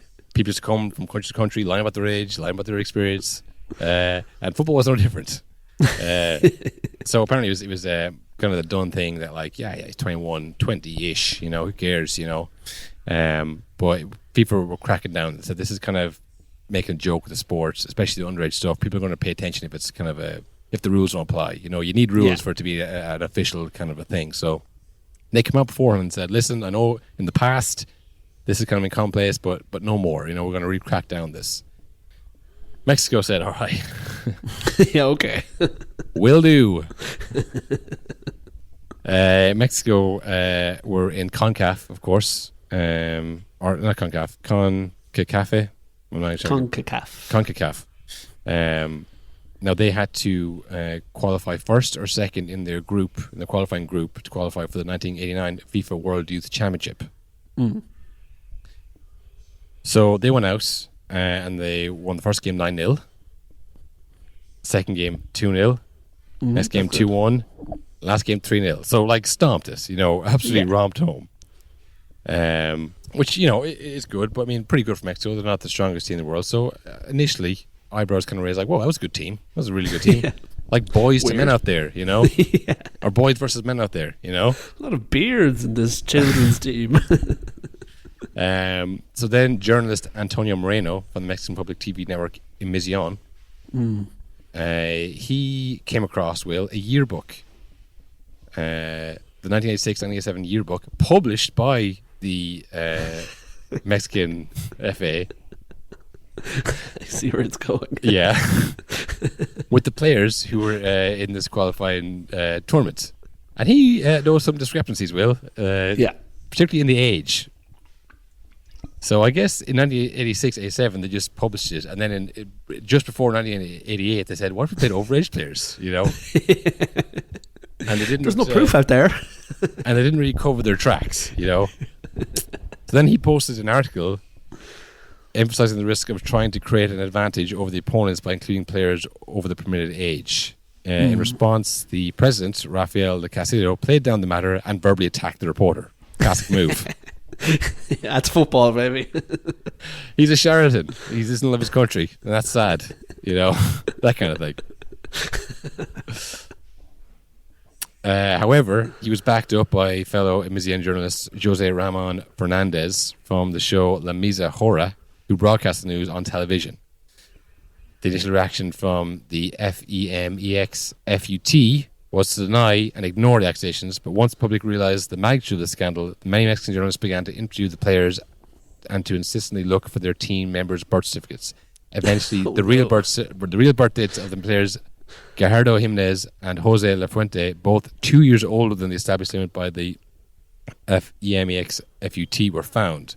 just come from country to country, lying about their age, lying about their experience, and football was no different. So apparently it was kind of the done thing that he's 21, 20-ish, who cares, but people were cracking down and said this is kind of making a joke with the sports, especially the underage stuff. People are going to pay attention if it's kind of if the rules don't apply. You need rules for it to be an official kind of a thing. So they came out beforehand and said, listen, I know in the past this has kind of been commonplace, but no more. We're going to really crack down this. Mexico said, all right. Yeah, okay. Will do. Mexico were in CONCACAF, of course. Or not CONCACAF, CONCACAF. CONCACAF. Now they had to qualify first or second in their group, in the qualifying group, to qualify for the 1989 FIFA World Youth Championship. Mm. So they went out and they won the first game 9-0. Second game 2-0. Next game 2-1. Last game 3-0. So like stomped us, absolutely romped home. Which is good, but I mean pretty good for Mexico. They're not the strongest team in the world. So initially eyebrows kind of raised like, whoa, that was a good team. That was a really good team. Like boys to men out there, or boys versus men out there, A lot of beards in this children's team. So then journalist Antonio Moreno from the Mexican public TV network Emisión, he came across, Will, a yearbook, the 1986-1987 yearbook published by the Mexican FA. I see where it's going. Yeah. With the players who were in this qualifying tournament. And he noticed some discrepancies, Will. Particularly in the age. So I guess in 1986-87 they just published it, and then just before 1988 they said, what if we played overage players, And they didn't. There's no proof out there. And they didn't really cover their tracks, So then he posted an article emphasizing the risk of trying to create an advantage over the opponents by including players over the permitted age. In response, the president, Rafael de Cachirules, played down the matter and verbally attacked the reporter. Classic move. That's football, baby. He's a charlatan. He doesn't love his country, and that's sad. That kind of thing. However, he was backed up by fellow Emisión journalist Jose Ramon Fernandez from the show La Misa Hora, who broadcast the news on television. The initial reaction from the FEMEX-FUT was to deny and ignore the accusations, but once the public realised the magnitude of the scandal, many Mexican journalists began to interview the players and to insistently look for their team members' birth certificates. Eventually, the real birth dates of the players, Gerardo Jimenez and Jose Lafuente, both 2 years older than the established limit by the FEMEX-FUT, were found.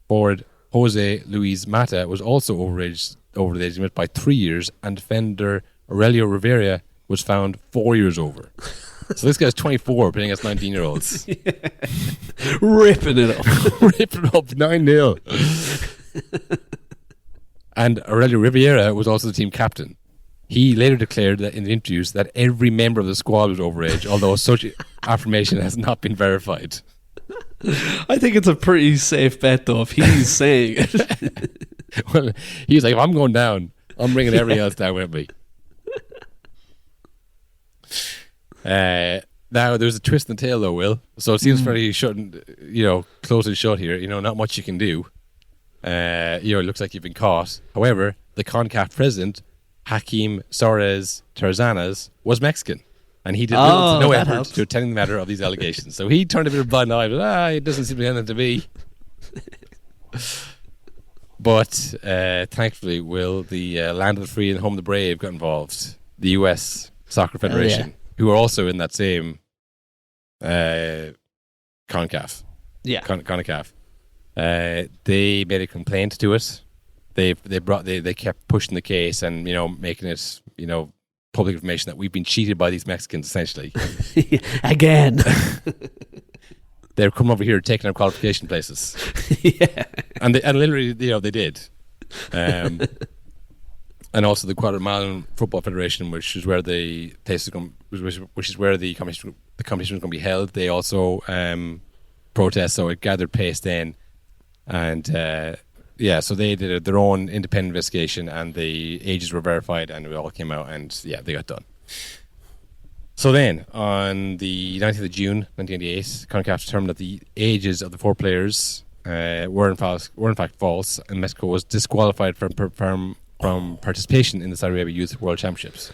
Forward Jose Luis Mata was also over the age limit by 3 years, and defender Aurelio Rivera was found 4 years over. So this guy's 24 playing against 19-year-olds. Ripping it up. Ripping it up 9-0. And Aurelio Rivera was also the team captain. He later declared that in the interviews that every member of the squad was overage, although such affirmation has not been verified. I think it's a pretty safe bet, though, if he's saying it. Well, he's like, if I'm going down, I'm bringing everybody else down with me. Now, there's a twist in the tail, though, Will. So it seems fairly close and shut here. Not much you can do. It looks like you've been caught. However, the CONCACAF president, Hakeem Suarez Terzanas, was Mexican. And he did little to no effort to attend the matter of these allegations. So he turned a bit of a blind eye, but it doesn't seem to be anything to be. But thankfully, Will, the land of the free and home of the brave got involved. The US Soccer Federation, who are also in that same CONCACAF. Yeah. CONCACAF. They made a complaint to it. They kept pushing the case and making it public information that we've been cheated by these Mexicans essentially. Again. They're come over here taking our qualification places. Yeah. And literally they did. And also the Guatemalan Football Federation, which is where the competition was going to be held. They also protest, so it gathered pace then. And so they did their own independent investigation, and the ages were verified, and it all came out, and they got done. So then, on the 19th of June, 1988, CONCACAF determined that the ages of the four players were in fact false, and Mexico was disqualified from participation in the Saudi Arabia Youth World Championships.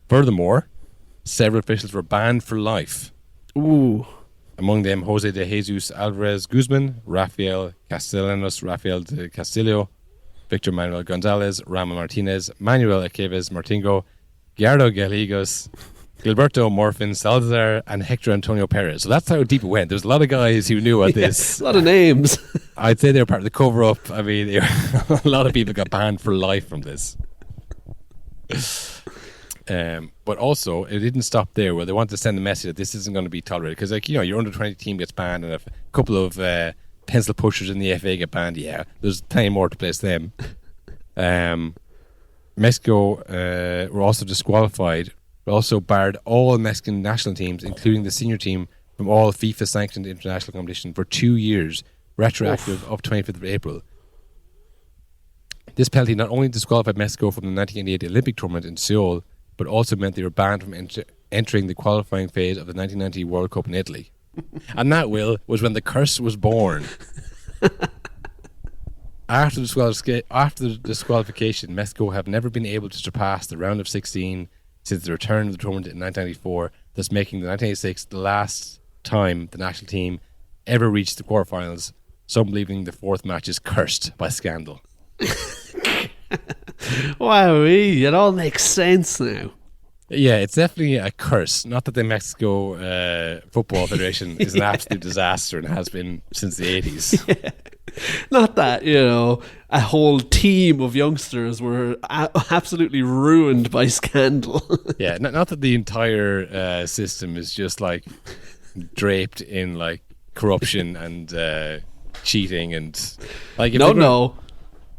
Furthermore, several officials were banned for life. Ooh. Among them, Jose de Jesus Alvarez Guzman, Rafael Castellanos, Rafael de Castillo, Victor Manuel Gonzalez, Ramon Martinez, Manuel Echeves Martingo, Gerardo Gallegos, Gilberto Morfin Salazar, and Hector Antonio Perez. So that's how deep it went. There's a lot of guys who knew about this. A lot of names. I'd say they were part of the cover-up. I mean, a lot of people got banned for life from this. But also, it didn't stop there. Well, they wanted to send a message that this isn't going to be tolerated. Because, your under-20 team gets banned, and if a couple of pencil pushers in the FA get banned, there's plenty more to place them. Mexico were also disqualified, but also barred all Mexican national teams, including the senior team, from all FIFA-sanctioned international competition for 2 years, retroactive of 25th of April. This penalty not only disqualified Mexico from the 1988 Olympic tournament in Seoul, but also meant they were banned from entering the qualifying phase of the 1990 World Cup in Italy. And that, Will, was when the curse was born. After the disqualification, Mexico have never been able to surpass the round of 16 since the return of the tournament in 1994, thus making the 1986 the last time the national team ever reached the quarterfinals, some believing the fourth match is cursed by scandal. Wowee, it all makes sense now. Yeah, it's definitely a curse. Not that the Mexico Football Federation is an absolute disaster and has been since the 80s. Yeah. Not that, a whole team of youngsters were absolutely ruined by scandal. Yeah, not that the entire system is just like draped in like corruption and cheating and like. No.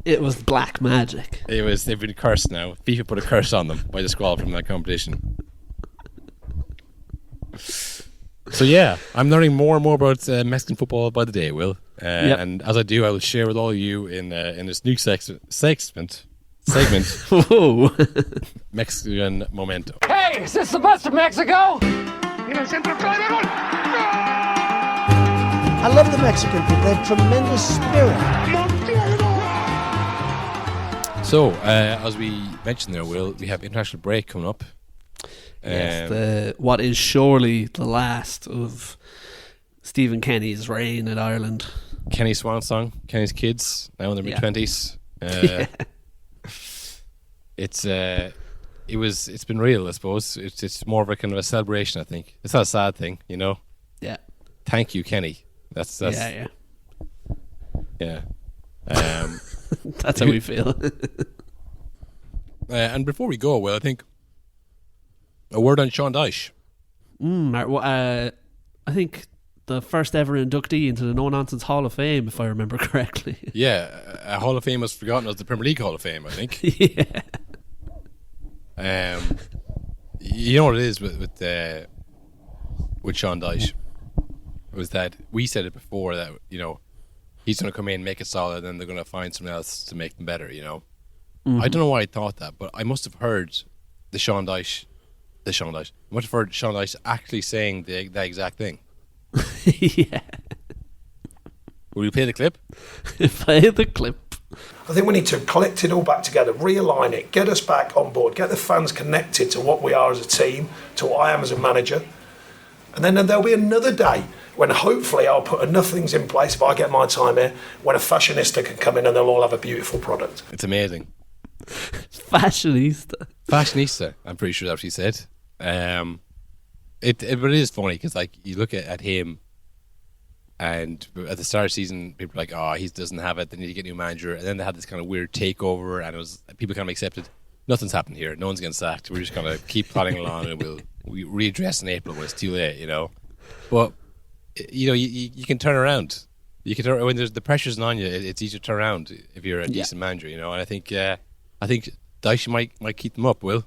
It was black magic. They've been cursed now. FIFA put a curse on them by disqualifying from that competition. So yeah, I'm learning more and more about Mexican football by the day, Will. And as I do, I will share with all of you in this new segment. Whoa. Mexican Momento. Hey, is this the best of Mexico? I love the Mexican people. They have tremendous spirit. So, as we mentioned there, Will, we have international break coming up. Yes, what is surely the last of Stephen Kenny's reign in Ireland. Kenny's swan song, Kenny's kids, now in their mid-20s. It's been real, I suppose. It's more of a kind of a celebration, I think. It's not a sad thing, Yeah. Thank you, Kenny. That's yeah. That's how we feel. And before we go, Will, I think a word on Sean Dyche. I think the first ever inductee into the No Nonsense Hall of Fame, if I remember correctly. Yeah, a Hall of Fame was forgotten as the Premier League Hall of Fame, I think. Yeah. You know what it is with Sean Dyche was that we said it before that he's going to come in, make it solid, and then they're going to find someone else to make them better. Mm-hmm. I don't know why I thought that, but I must have heard Sean Dyche actually saying that exact thing. Yeah. Will you play the clip? Play the clip. I think we need to collect it all back together, realign it, get us back on board, get the fans connected to what we are as a team, to what I am as a manager. And then there'll be another day when hopefully I'll put enough things in place, if I get my time here, when a fashionista can come in and they'll all have a beautiful product. It's amazing. Fashionista, I'm pretty sure that's what he said. But it is funny because you look at him, and at the start of the season, people were like, "Oh, he doesn't have it. They need to get a new manager." And then they had this kind of weird takeover, and people kind of accepted nothing's happened here. No one's getting sacked. We're just gonna keep plodding along, and we'll readdress in April when it's too late. But you can turn around. You can turn when there's the pressure's on you. It's easier to turn around if you're a decent manager. And I think Dyche might keep them up. Will.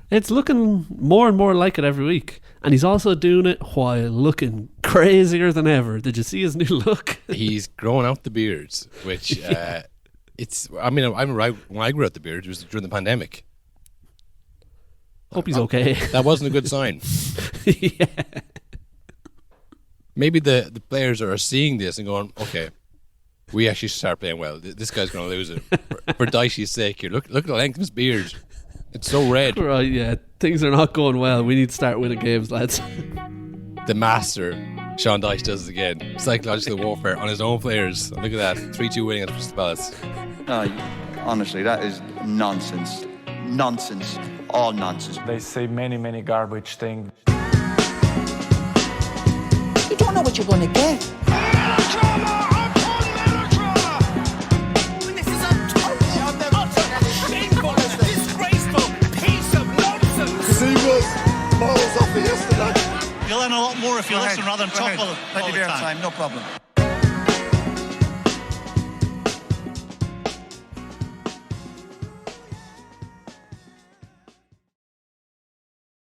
It's looking more and more like it every week. And he's also doing it while looking crazier than ever. Did you see his new look? He's growing out the beards, which I'm right. When I grew out the beard, it was during the pandemic. Hope he's okay. That wasn't a good sign. Yeah. Maybe the players are seeing this and going, okay, we actually should start playing well. This guy's going to lose it. For Dyche's sake here. Look at the length of his beard. It's so red. Right, yeah. Things are not going well. We need to start winning games, lads. The master, Sean Dyche, does it again. Psychological warfare on his own players. Look at that. 3-2 winning at Crystal Palace. Honestly, that is nonsense. Nonsense. All nonsense. They say many garbage things. You don't know what you're going to get. This is a shameful, disgraceful piece of nonsense. Because he was miles off it yesterday. You'll learn a lot more if you listen rather than talk all the Plenty of time. time, no problem.